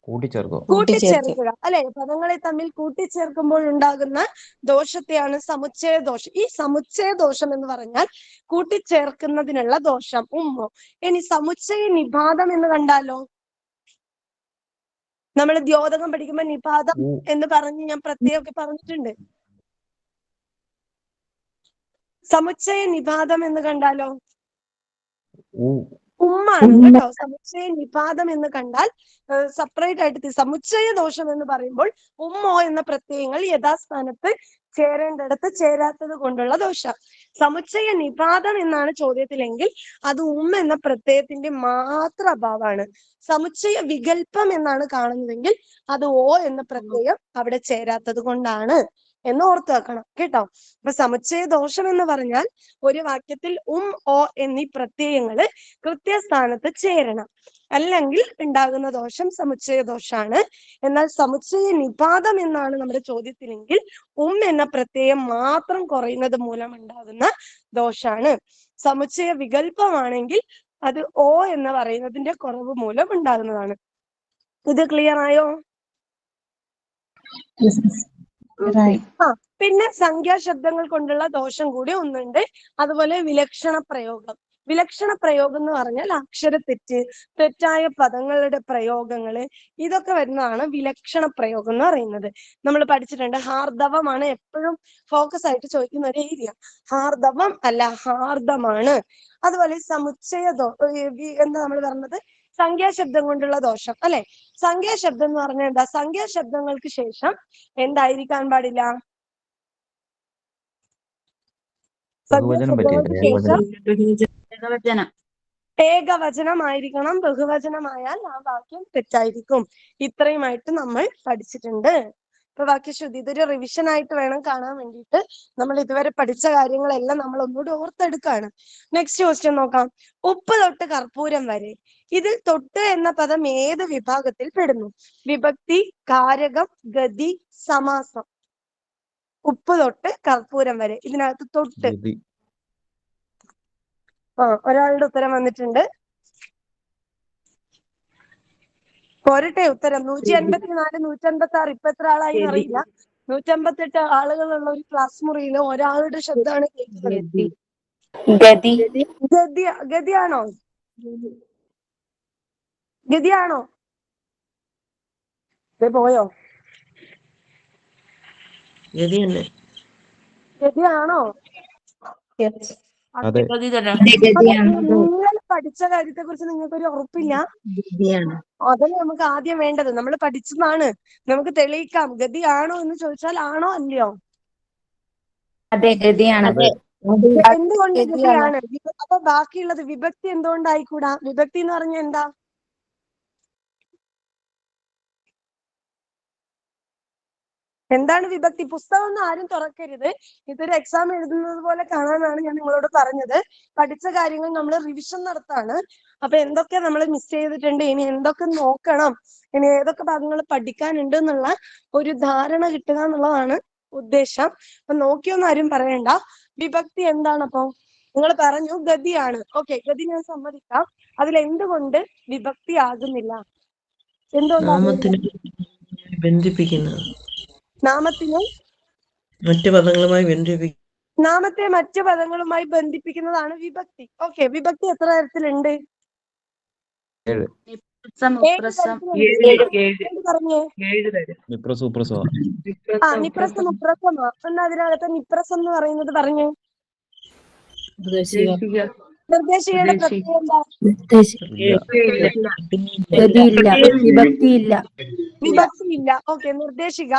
കൂട്ടിച്ചേർക്കുക അല്ലെ? പദങ്ങളെ തമ്മിൽ കൂട്ടിച്ചേർക്കുമ്പോൾ ഉണ്ടാകുന്ന ദോഷത്തെയാണ് സമുച്ചയ ദോഷം. ഈ സമുച്ചയ ദോഷം എന്ന് പറഞ്ഞാൽ കൂട്ടിച്ചേർക്കുന്നതിനുള്ള ദോഷം. ഇനി സമുച്ചയ നിപാതം എന്ന് കണ്ടാലോ? നമ്മൾ ദ്യോതകം പഠിക്കുമ്പോൾ നിപാതം എന്ന് പറഞ്ഞ് ഞാൻ പ്രത്യേകം പറഞ്ഞിട്ടുണ്ട്. സമുച്ചയ നിപാതം എന്ന് കണ്ടാലോ? ഉമ്മാണ് കേട്ടോ. സമുച്ചയ നിപാതം എന്ന് കണ്ടാൽ സെപ്പറേറ്റ് ആയിട്ട് സമുച്ചയ ദോഷം എന്ന് പറയുമ്പോൾ ഉമ്മോ എന്ന പ്രത്യയങ്ങൾ യഥാസ്ഥാനത്ത് ചേരേണ്ടടുത്ത് ചേരാത്തത് കൊണ്ടുള്ള ദോഷം. സമുച്ചയ നിപാതം എന്നാണ് ചോദ്യത്തിലെങ്കിൽ അത് എന്ന പ്രത്യയത്തിന്റെ മാത്രം അഭാവമാണ്. സമുച്ചയ വികല്പം എന്നാണ് കാണുന്നതെങ്കിൽ അത് എന്ന പ്രത്യയം അവിടെ ചേരാത്തത് കൊണ്ടാണ് എന്ന് ഓർത്തു വെക്കണം കേട്ടോ. അപ്പൊ സമുച്ചയ ദോഷം എന്ന് പറഞ്ഞാൽ ഒരു വാക്യത്തിൽ എന്നീ പ്രത്യയങ്ങള് കൃത്യസ്ഥാനത്ത് ചേരണം, അല്ലെങ്കിൽ ഉണ്ടാകുന്ന ദോഷം സമുച്ചയ ദോഷാണ്. എന്നാൽ സമുച്ചയ നിപാതം എന്നാണ് നമ്മുടെ ചോദ്യത്തിലെങ്കിൽ എന്ന പ്രത്യയം മാത്രം കുറയുന്നത് മൂലം ഉണ്ടാകുന്ന ദോഷാണ്. സമുച്ചയ വികല്പമാണെങ്കിൽ അത് എന്ന് പറയുന്നതിന്റെ കുറവ് മൂലം ഉണ്ടാകുന്നതാണ്. ഇത് ക്ലിയർ ആയോ? പിന്നെ സംഖ്യാശബ്ദങ്ങൾ കൊണ്ടുള്ള ദോഷം കൂടി ഒന്നുണ്ട്. അതുപോലെ വിലക്ഷണ പ്രയോഗം. വിലക്ഷണ പ്രയോഗം എന്ന് പറഞ്ഞാൽ അക്ഷരത്തെറ്റ്, തെറ്റായ പദങ്ങളുടെ പ്രയോഗങ്ങള്, ഇതൊക്കെ വരുന്നതാണ് വിലക്ഷണ പ്രയോഗം എന്ന് പറയുന്നത്. നമ്മൾ പഠിച്ചിട്ടുണ്ട്. ഹാർദവമാണ് എപ്പോഴും ഫോക്കസ് ആയിട്ട് ചോദിക്കുന്ന ഒരു ഏരിയ. ഹാർദവം അല്ല, ഹാർദമാണ്. അതുപോലെ സമുച്ചയ എന്താ നമ്മൾ പറഞ്ഞത്? സംഖ്യാശബ്ദം കൊണ്ടുള്ള ദോഷം അല്ലെ? സംഖ്യാശബ്ദം എന്ന് പറഞ്ഞാൽ എന്താ? സംഖ്യാശബ്ദങ്ങൾക്ക് ശേഷം എന്തായിരിക്കാൻ പാടില്ല? ഏകവചനമായിരിക്കണം. ബഹുവചനമായാൽ ആ വാക്യം തെറ്റായിരിക്കും. ഇത്രയുമായിട്ട് നമ്മൾ പഠിച്ചിട്ടുണ്ട്. ഇപ്പൊ വാക്യശുദ്ധി ഇതൊരു റിവിഷൻ ആയിട്ട് വേണം കാണാൻ വേണ്ടിയിട്ട്. നമ്മൾ ഇതുവരെ പഠിച്ച കാര്യങ്ങളെല്ലാം നമ്മൾ ഒന്നുകൂടി ഓർത്തെടുക്കാണ്. നെക്സ്റ്റ് ക്വസ്റ്റ്യൻ നോക്കാം. ഉപ്പ് തൊട്ട് കർപ്പൂരം വരെ. ഇതിൽ തൊട്ട് എന്ന പദം ഏത് വിഭാഗത്തിൽ പെടുന്നു? വിഭക്തി, കാരകം, ഗതി, സമാസം. ഉപ്പ് തൊട്ട് കർപ്പൂരം വരെ. ഇതിനകത്ത് തൊട്ട്. ഒരാളുടെ ഉത്തരം വന്നിട്ടുണ്ട്. പോരട്ടെ ഉത്തരം. 154, 156. ഇപ്പൊ എത്ര ആളായി അറിയില്ല. 158 ആളുകളുള്ള ഒരു ക്ലാസ് മുറിയിൽ ഒരാളുടെ ശബ്ദമാണ് കേൾക്കുന്നത്. ഗതിയാണോ? ഗതിയാണോ? പോയോ? ഗതിയാണോ? നിങ്ങൾ പഠിച്ച കാര്യത്തെ കുറിച്ച് നിങ്ങൾക്കൊരു ഉറപ്പില്ല. അതല്ലേ നമുക്ക് ആദ്യം വേണ്ടത്. നമ്മൾ പഠിച്ചതാണ്, നമുക്ക് തെളിയിക്കാം. ഗതിയാണോ എന്ന് ചോദിച്ചാൽ ആണോ അല്ലയോ? അതെ, ഗതിയാണ്. എന്തുകൊണ്ട് ഗതിയാണ്? അപ്പൊ ബാക്കിയുള്ളത് വിഭക്തി എന്തുകൊണ്ടായിക്കൂടാ? വിഭക്തി എന്ന് പറഞ്ഞാൽ എന്താ? എന്താണ് വിഭക്തി? പുസ്തകം ഒന്നും ആരും തുറക്കരുത്. ഇതൊരു എക്സാം എഴുതുന്നത് പോലെ കാണാനാണ് ഞാൻ നിങ്ങളോട് പറഞ്ഞത്. പഠിച്ച കാര്യങ്ങൾ നമ്മൾ റിവിഷൻ നടത്താണ്. അപ്പൊ എന്തൊക്കെ നമ്മൾ മിസ് ചെയ്തിട്ടുണ്ട്, ഇനി എന്തൊക്കെ നോക്കണം, ഇനി ഏതൊക്കെ ഭാഗങ്ങൾ പഠിക്കാനുണ്ട് എന്നുള്ള ഒരു ധാരണ കിട്ടുക എന്നുള്ളതാണ് ഉദ്ദേശം. അപ്പൊ നോക്കിയൊന്നും ആരും പറയണ്ട. വിഭക്തി എന്താണപ്പോ? നിങ്ങൾ പറഞ്ഞു ഗതിയാണ്. ഓക്കെ, ഗതി ഞാൻ സമ്മതിക്കാം. അതിൽ എന്തുകൊണ്ട് വിഭക്തി ആകുന്നില്ല? എന്തുകൊണ്ടാകുന്നില്ല? ബന്ധിപ്പിക്കുന്നത് നാമത്തിനെ മറ്റു പദങ്ങളുമായി ബന്ധിപ്പിക്കും. നാമത്തെ മറ്റു പദങ്ങളുമായി ബന്ധിപ്പിക്കുന്നതാണ് വിഭക്തി. ഓക്കെ, വിഭക്തി എത്ര തരത്തിലുണ്ട്? പറഞ്ഞേ. നിപ്രസം ഉപ്രസമാ. എന്നാ അതിനകത്ത് നിപ്രസം എന്ന് പറയുന്നത് പറഞ്ഞേ. നിർദ്ദേശികയുടെ പ്രത്യേകത എന്താ? ഗതിയില്ല, വിഭക്തിയില്ല. വിഭക്തിയില്ല. ഓക്കെ, നിർദ്ദേശിക.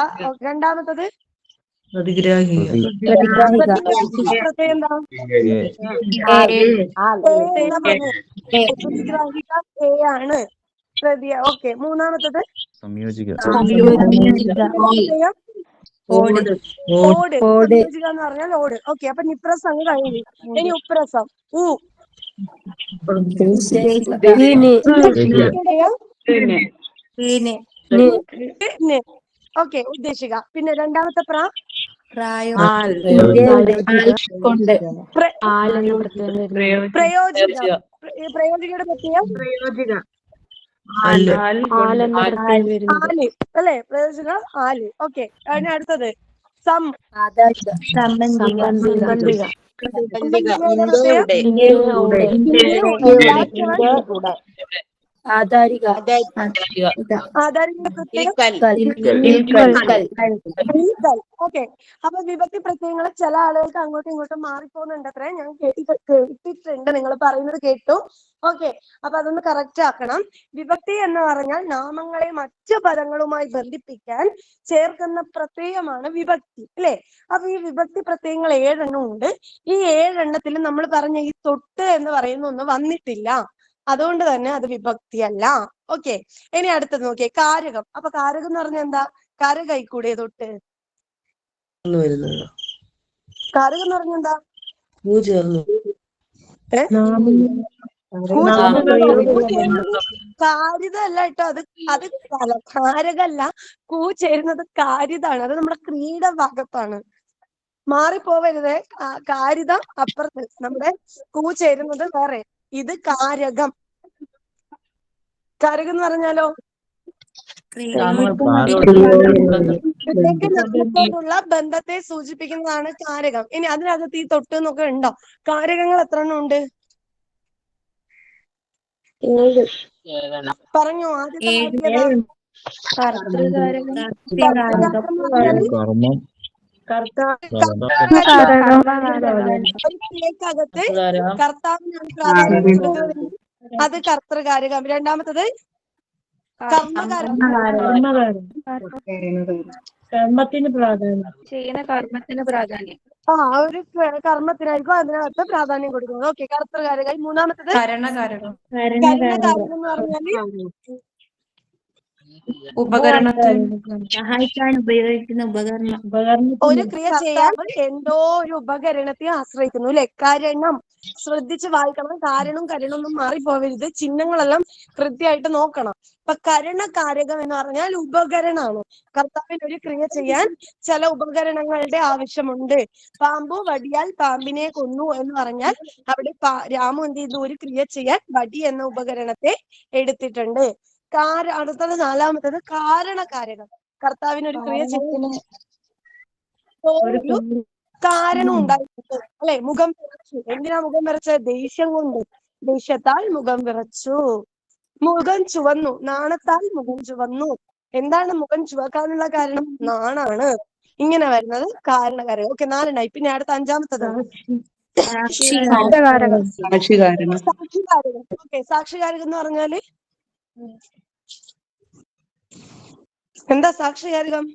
രണ്ടാമത്തത് പ്രതിഗ്രാഹിക. പ്രതിഗ്രാഹിക പ്രത്യേകത എന്താ? പ്രതിഗ്രാഹിക എ ആണ്. ഓക്കെ, മൂന്നാമത്തത് ഓട്. സംയോജിക എന്ന് പറഞ്ഞാൽ ഓട്. ഓക്കെ, അപ്പൊ നിപ്രസം അങ്ങ് കഴിഞ്ഞു. ഇനി ഉപ്രസം ഊ. ഓക്കെ, ഉദ്ദേശിക. പിന്നെ രണ്ടാമത്തെ പ്രയോജിക. പ്രയോജികയുടെ പ്രത്യേകം ആല് അല്ലെ? പ്രയോജിക ആല്. ഓക്കെ, അതിന് അടുത്തത് സംബന്ധിക. ആധാരിക. ഓക്കെ, അപ്പൊ വിഭക്തി പ്രത്യയങ്ങൾ ചില ആളുകൾക്ക് അങ്ങോട്ടും ഇങ്ങോട്ടും മാറിപ്പോകുന്നുണ്ട് അത്രേ. ഞാൻ കേട്ടിട്ടുണ്ട്, നിങ്ങൾ പറയുന്നത് കേട്ടു. ഓക്കെ, അപ്പൊ അതൊന്ന് കറക്റ്റ് ആക്കണം. വിഭക്തി എന്ന് പറഞ്ഞാൽ നാമങ്ങളെ മറ്റു പദങ്ങളുമായി ബന്ധിപ്പിക്കാൻ ചേർക്കുന്ന പ്രത്യയമാണ് വിഭക്തി, അല്ലെ? അപ്പൊ ഈ വിഭക്തി പ്രത്യയങ്ങൾ 7 ഉണ്ട്. ഈ 7 നമ്മൾ പറഞ്ഞ ഈ തൊട്ട് എന്ന് പറയുന്ന ഒന്ന് വന്നിട്ടില്ല. അതുകൊണ്ട് തന്നെ അത് വിഭക്തിയല്ല. ഓക്കെ, ഇനി അടുത്തത് നോക്കിയേ, കാരകം. അപ്പൊ കാരകം എന്ന് പറഞ്ഞാൽ എന്താ? കാരകം കൈക്കൂടെ തൊട്ട്? കാരകം എന്ന് പറഞ്ഞാൽ എന്താ? കാരിത അല്ല കേട്ടോ, അത് കാരകല്ല. കൂ ചേരുന്നത് കാരിതാണ്. അത് നമ്മുടെ ക്രീഡ ഭാഗത്താണ്. മാറിപ്പോവരുതേ. കാരിത അപ്പുറത്ത്, നമ്മുടെ കൂ ചേരുന്നത് വേറെ. ഇത് കാരകം. കാരകം എന്ന് പറഞ്ഞാലോ നാമത്തോടുള്ള ബന്ധത്തെ സൂചിപ്പിക്കുന്നതാണ് കാരകം. ഇനി അതിനകത്ത് ഈ തൊട്ട് എന്നൊക്കെ ഉണ്ടോ? കാരകങ്ങൾ എത്ര എണ്ണം ഉണ്ട്? പറഞ്ഞു. ആദ്യത്തെ ക്രിയക്കകത്ത് കർത്താവിനാണ് പ്രാധാന്യം കൊടുക്കുന്നത്. അത് കർത്തൃകാരകം. രണ്ടാമത്തത് കർമ്മത്തിന് പ്രാധാന്യം. ചെയ്യുന്ന കർമ്മത്തിന് പ്രാധാന്യം. ഒരു കർമ്മത്തിനായിരിക്കും അതിനകത്ത് പ്രാധാന്യം കൊടുക്കുന്നത്. ഓക്കെ, കർത്തൃകാരകം. മൂന്നാമത്തത് കരണകാരകം എന്ന് പറഞ്ഞാല് സഹായിക്കാൻ ഉപയോഗിക്കുന്ന ഉപകരണം. ഒരു ക്രിയ ചെയ്യാൻ എന്തോ ഒരു ഉപകരണത്തെ ആശ്രയിക്കുന്നു, അല്ലെ? കാരണം ശ്രദ്ധിച്ച് വായിക്കണം. കാരണം കരണമൊന്നും മാറിപ്പോവരുത്. ചിഹ്നങ്ങളെല്ലാം കൃത്യമായിട്ട് നോക്കണം. ഇപ്പൊ കരണകാരകം എന്ന് പറഞ്ഞാൽ ഉപകരണമാണ്. കർത്താവിന് ഒരു ക്രിയ ചെയ്യാൻ ചില ഉപകരണങ്ങളുടെ ആവശ്യമുണ്ട്. പാമ്പു വടിയാൽ പാമ്പിനെ കൊന്നു എന്ന് പറഞ്ഞാൽ അവിടെ രാമു എന്ത് ചെയ്തു? ഒരു ക്രിയ ചെയ്യാൻ വടി എന്ന ഉപകരണത്തെ എടുത്തിട്ടുണ്ട്. അടുത്തത് നാലാമത്തത് കാരണകാരകം. കർത്താവിന് ഒരു ക്രിയ ചെയ്യാൻ ഒരു കാരണം ഉണ്ടായിട്ടുണ്ട്, അല്ലെ? മുഖം വിറച്ചു. എന്തിനാ മുഖം വിറച്ച? ദേഷ്യം കൊണ്ട്. ദേഷ്യത്താൽ മുഖം വിറച്ചു. മുഖം ചുവന്നു. നാണത്താൽ മുഖം ചുവന്നു. എന്താണ് മുഖം ചുവക്കാനുള്ള കാരണം? നാണാണ്. ഇങ്ങനെ വരുന്നത് കാരണകാരകം. ഓക്കെ, 4 പിന്നെ അടുത്ത അഞ്ചാമത്തത് സാക്ഷികാരകം. ഓക്കെ, സാക്ഷികാരകം എന്ന് പറഞ്ഞാല് എന്താ? സാക്ഷികാരകം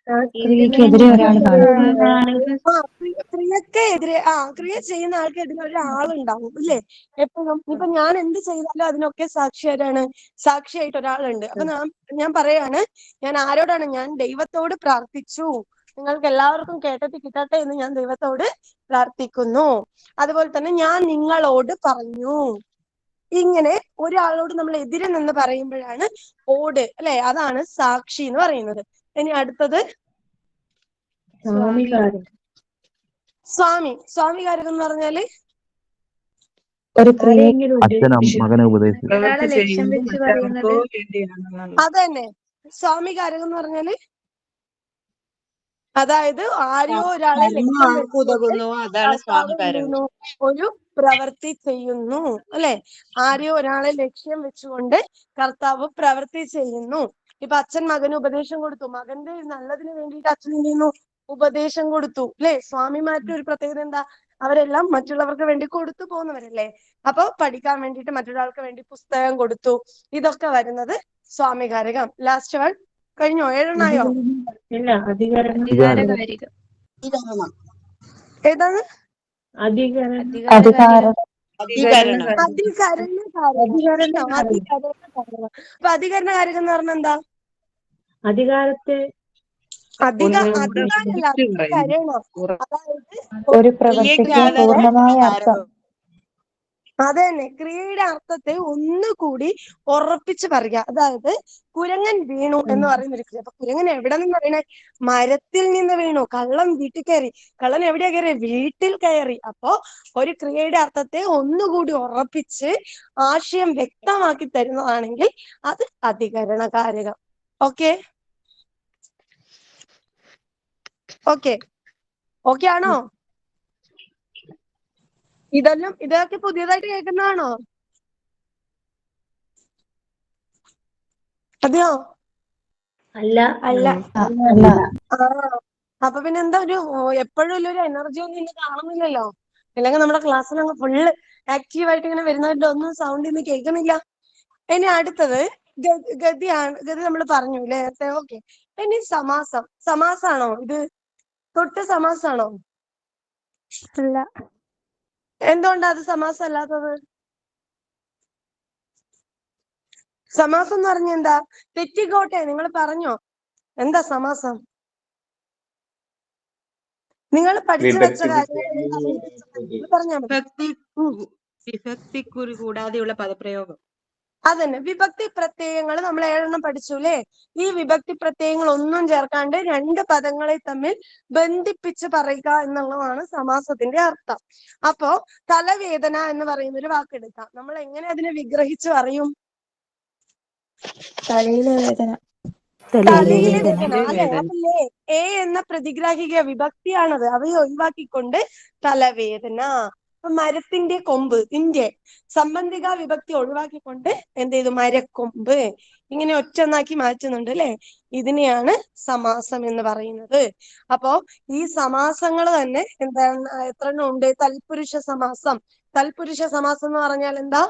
ക്രിയക്കെതിരെ ഒരാൾ കാണും. ക്രിയ ചെയ്യുന്ന ആൾക്കെതിരെ ഒരാളുണ്ടാവും ഇല്ലേ? എപ്പോഴും ഇപ്പൊ ഞാൻ എന്ത് ചെയ്താലും അതിനൊക്കെ സാക്ഷിയാരാണ്? സാക്ഷിയായിട്ട് ഒരാളുണ്ട്. അപ്പൊ ഞാൻ പറയാണ്, ഞാൻ ആരോടാണ്? ഞാൻ ദൈവത്തോട് പ്രാർത്ഥിച്ചു, നിങ്ങൾക്ക് എല്ലാവർക്കും കേട്ടിട്ട് കിട്ടട്ടെ എന്ന് ഞാൻ ദൈവത്തോട് പ്രാർത്ഥിക്കുന്നു. അതുപോലെ തന്നെ ഞാൻ നിങ്ങളോട് പറഞ്ഞു. ഇങ്ങനെ ഒരാളോട് നമ്മൾ എതിരെ നിന്ന് പറയുമ്പോഴാണ് ഓട് അല്ലെ, അതാണ് സാക്ഷി എന്ന് പറയുന്നത്. ഇനി അടുത്തത് സ്വാമികാരകം എന്ന് പറഞ്ഞാല് ഒരു ക്രിയ അച്ഛനും മകനെ ഉപദേശിച്ചു. ഒരാളെ ലക്ഷ്യം വെച്ച് പറയുന്നത്. അത് തന്നെ സ്വാമികാരകം എന്ന് പറഞ്ഞാല്, അതായത് ആരെയോ ഒരാളെ ലക്ഷ്യം വെച്ചുകൊണ്ട് ഒരു പ്രവൃത്തി ചെയ്യുന്നു അല്ലെ? ആരെയോ ഒരാളെ ലക്ഷ്യം വെച്ചുകൊണ്ട് കർത്താവ് പ്രവൃത്തി ചെയ്യുന്നു. ഇപ്പൊ അച്ഛൻ മകന് ഉപദേശം കൊടുത്തു, മകന്റെ നല്ലതിന് വേണ്ടിയിട്ട് അച്ഛൻ എന്ത് ചെയ്യുന്നു? ഉപദേശം കൊടുത്തു അല്ലെ? സ്വാമിമാർക്ക് ഒരു പ്രത്യേകത എന്താ? അവരെല്ലാം മറ്റുള്ളവർക്ക് വേണ്ടി കൊടുത്തു പോകുന്നവരല്ലേ? അപ്പൊ പഠിക്കാൻ വേണ്ടിയിട്ട് മറ്റൊരാൾക്ക് വേണ്ടി പുസ്തകം കൊടുത്തു. ഇതൊക്കെ വരുന്നത് സ്വാമികാരകം. ലാസ്റ്റ് വൺ കഴിഞ്ഞോ? 7 ആയോ? ഏതാണ്? അധികാരം. അപ്പൊ അധികരണകാരകം എന്ന് പറഞ്ഞാൽ എന്താ? അധികാരത്തെ അധികാരമല്ല, അധികരണം. അതായത് ഒരു പ്രവൃത്തിക്ക് പൂർണ്ണമായ അർത്ഥം. അത് തന്നെ, ക്രിയയുടെ അർത്ഥത്തെ ഒന്നുകൂടി ഉറപ്പിച്ച് പറയുക. അതായത് കുരങ്ങൻ വീണു എന്ന് പറയുന്ന ഒരു ക്രിയ. അപ്പൊ കുരങ്ങൻ എവിടെ നിന്ന് വീണേ? മരത്തിൽ നിന്ന് വീണു. കള്ളൻ വീട്ടിൽ കയറി. കള്ളൻ എവിടെയാ കയറി? വീട്ടിൽ കയറി. അപ്പോ ഒരു ക്രിയയുടെ അർത്ഥത്തെ ഒന്നുകൂടി ഉറപ്പിച്ച് ആശയം വ്യക്തമാക്കി തരുന്നതാണെങ്കിൽ അത് അധികരണകാരകം. ഓക്കെ ഓക്കെ ആണോ? ഇതൊക്കെ പുതിയതായിട്ട് കേൾക്കുന്നതാണോ? അതെയോ? അല്ല. അപ്പൊ പിന്നെ എന്താ എപ്പോഴും ഒരു എനർജി ഒന്നും ഇന്ന് കാണുന്നില്ലല്ലോ. അല്ലെങ്കിൽ നമ്മുടെ ക്ലാസ്സിൽ അങ്ങ് ഫുള്ള് ആക്റ്റീവായിട്ട് ഇങ്ങനെ വരുന്നവരുടെ ഒന്നും സൗണ്ട് ഇന്ന് കേൾക്കുന്നില്ല. ഇനി അടുത്തത് ഗതിയാണ്. ഗതി നമ്മൾ പറഞ്ഞു നേരത്തെ. ഓക്കെ, ഇനി സമാസാണോ ഇത്? തൊട്ട് സമാസാണോ? അല്ല. എന്തുകൊണ്ടാ അത് സമാസം അല്ലാത്തത്? സമാസം എന്ന് പറഞ്ഞ എന്താ? തെറ്റിക്കോട്ടെ, നിങ്ങൾ പറഞ്ഞോ എന്താ സമാസം? നിങ്ങൾ പഠിച്ചു വെച്ച കാര്യങ്ങൾ പറഞ്ഞാൽ മതി. വിഭക്തിക്കുറി കൂടാതെയുള്ള പദപ്രയോഗം. അതന്നെ, വിഭക്തി പ്രത്യയങ്ങൾ നമ്മൾ 7 പഠിച്ചു അല്ലേ? ഈ വിഭക്തി പ്രത്യയങ്ങൾ ഒന്നും ചേർക്കാണ്ട് 2 പദങ്ങളെ തമ്മിൽ ബന്ധിപ്പിച്ച് പറയുക എന്നുള്ളതാണ് സമാസത്തിന്റെ അർത്ഥം. അപ്പോ തലവേദന എന്ന് പറയുന്ന ഒരു വാക്കെടുക്കാം. നമ്മൾ എങ്ങനെ അതിനെ വിഗ്രഹിച്ച് പറയും? തലയിലെ വേദന. തലയിലെ വേദന അല്ലെ? അതല്ലേ എ എന്ന പ്രതിഗ്രാഹിക വിഭക്തിയാണത്. അവയെ ഒഴിവാക്കിക്കൊണ്ട് തലവേദന. മരത്തിന്റെ കൊമ്പ്, സംബന്ധിക വിഭക്തി ഒഴിവാക്കിക്കൊണ്ട് എന്ത് ചെയ്തു? മരക്കൊമ്പ്. ഇങ്ങനെ ഒറ്റന്നാക്കി മാറ്റുന്നുണ്ട് അല്ലെ? ഇതിനെയാണ് സമാസം എന്ന് പറയുന്നത്. അപ്പോ ഈ സമാസങ്ങൾ തന്നെ എന്താണ്? എത്ര ഉണ്ട്? തൽപുരുഷ സമാസം. തൽപുരുഷ സമാസം എന്ന് പറഞ്ഞാൽ എന്താ?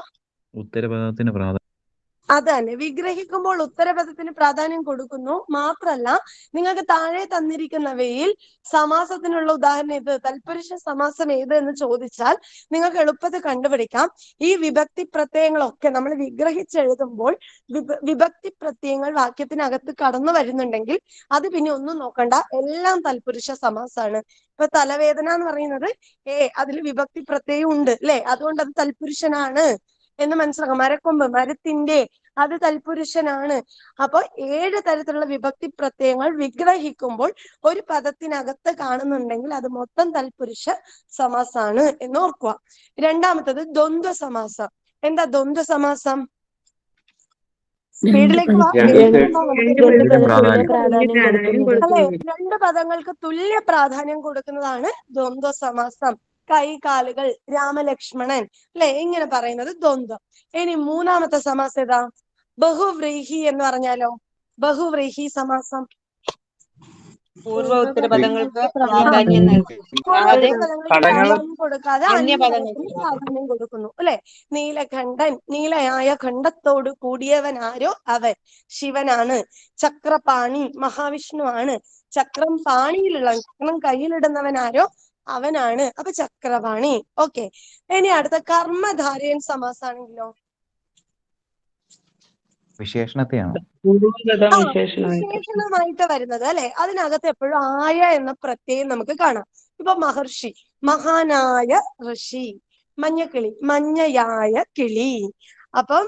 ഉത്തരപദത്തിന് പ്രാധാന്യം. അത് തന്നെ, വിഗ്രഹിക്കുമ്പോൾ ഉത്തരപദത്തിന് പ്രാധാന്യം കൊടുക്കുന്നു. മാത്രല്ല, നിങ്ങൾക്ക് താഴെ തന്നിരിക്കുന്നവയിൽ സമാസത്തിനുള്ള ഉദാഹരണം ഏത്? തൽപുരുഷ സമാസം ഏത് എന്ന് ചോദിച്ചാൽ നിങ്ങൾക്ക് എളുപ്പത്തിൽ കണ്ടുപിടിക്കാം. ഈ വിഭക്തി പ്രത്യയങ്ങളൊക്കെ നമ്മൾ വിഗ്രഹിച്ചെഴുതുമ്പോൾ വിഭക്തി പ്രത്യയങ്ങൾ വാക്യത്തിനകത്ത് കടന്നു വരുന്നുണ്ടെങ്കിൽ അത് പിന്നെ ഒന്നും നോക്കണ്ട, എല്ലാം തൽപുരുഷ സമാസാണ്. ഇപ്പൊ തലവേദന എന്ന് പറയുന്നത് അതിൽ വിഭക്തി പ്രത്യയം ഉണ്ട് അല്ലെ? അതുകൊണ്ട് അത് തൽപുരുഷനാണ് എന്ന് മനസ്സിലാക്കാം. മരക്കൊമ്പ്, മരത്തിന്റെ, അത് തൽപുരുഷനാണ്. അപ്പൊ 7 തരത്തിലുള്ള വിഭക്തി പ്രത്യയങ്ങൾ വിഗ്രഹിക്കുമ്പോൾ ഒരു പദത്തിനകത്ത് കാണുന്നുണ്ടെങ്കിൽ അത് മൊത്തം തൽപുരുഷ സമാസാണ് എന്ന് ഓർക്കുക. രണ്ടാമത്തത് ദ്വന്ദ്വ സമാസം. എന്താ ദ്വന്ദ്വ സമാസം? സ്പീഡിലേക്ക് വാ. അല്ലെ, 2 പദങ്ങൾക്ക് തുല്യ പ്രാധാന്യം കൊടുക്കുന്നതാണ് ദ്വന്ദ്വ സമാസം. കൈ, കാലുകൾ, രാമലക്ഷ്മണൻ അല്ലെ, ഇങ്ങനെ പറയുന്നത് ദ്വന്ദ്വം. ഇനി മൂന്നാമത്തെ സമാസം ഏതാ? ബഹുവ്രീഹി എന്ന് പറഞ്ഞാലോ? ബഹുവ്രീഹി സമാസം. പൂർവ്വ ഉത്തരപദങ്ങൾക്ക് പ്രാധാന്യം കൊടുക്കാതെ അന്യപദങ്ങൾക്ക് പ്രാധാന്യം കൊടുക്കുന്നു അല്ലെ? നീലകണ്ഠൻ, നീലയായ ഖണ്ഡത്തോട് കൂടിയവൻ ആരോ അവൻ ശിവനാണ്. ചക്രപാണി മഹാവിഷ്ണു ആണ്. ചക്രം പാണിയിലുള്ള ചക്രം കയ്യിലിടുന്നവൻ ആരോ അവനാണ്. അപ്പൊ ചക്രപാണി. ഓക്കെ, ഇനി അടുത്ത കർമ്മധാരയൻ സമാസാണെങ്കിലോ? വിശേഷണത്തെയാണ്. വിശേഷണമായിട്ട് വരുന്നത് അല്ലെ. അതിനകത്ത് എപ്പോഴും ആയ എന്ന പ്രത്യയം നമുക്ക് കാണാം. ഇപ്പൊ മഹർഷി, മഹാനായ ഋഷി, മഞ്ഞക്കിളി, മഞ്ഞയായ കിളി. അപ്പം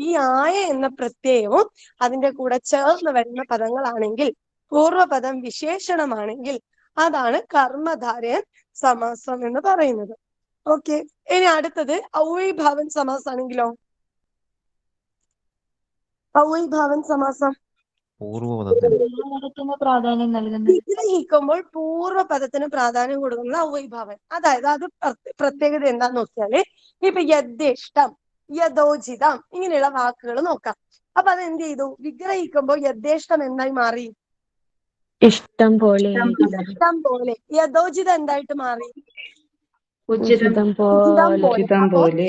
ഈ ആയ എന്ന പ്രത്യയവും അതിന്റെ കൂടെ ചേർന്ന് വരുന്ന പദങ്ങളാണെങ്കിൽ, പൂർവ്വപദം വിശേഷണമാണെങ്കിൽ അതാണ് കർമ്മധാരയൻ സമാസം എന്ന് പറയുന്നത്. ഓക്കെ, ഇനി അടുത്തത് ഔവൈഭാവൻ സമാസാണെങ്കിലോ? ഔവൈഭാവൻ സമാസം പൂർവ്വപദത്തിന് പ്രാധാന്യം നൽകുന്നത്. വിഗ്രഹിക്കുമ്പോൾ പൂർവ്വപദത്തിന് പ്രാധാന്യം കൊടുക്കുന്നത് ഔവൈഭാവൻ. അതായത് അത് പ്രത്യേകത എന്താന്ന് നോക്കിയാല്, ഇപ്പൊ യഥേഷ്ടം, യഥോചിതം ഇങ്ങനെയുള്ള വാക്കുകൾ നോക്കാം. അപ്പൊ അത് എന്ത് ചെയ്തു? വിഗ്രഹിക്കുമ്പോൾ യഥേഷ്ടം എന്തായി മാറി? ഇഷ്ടം പോലെ. ഇഷ്ടം പോലെ. യഥോചിതം എന്തായിട്ട് മാറി? ഉചിതം പോലെ.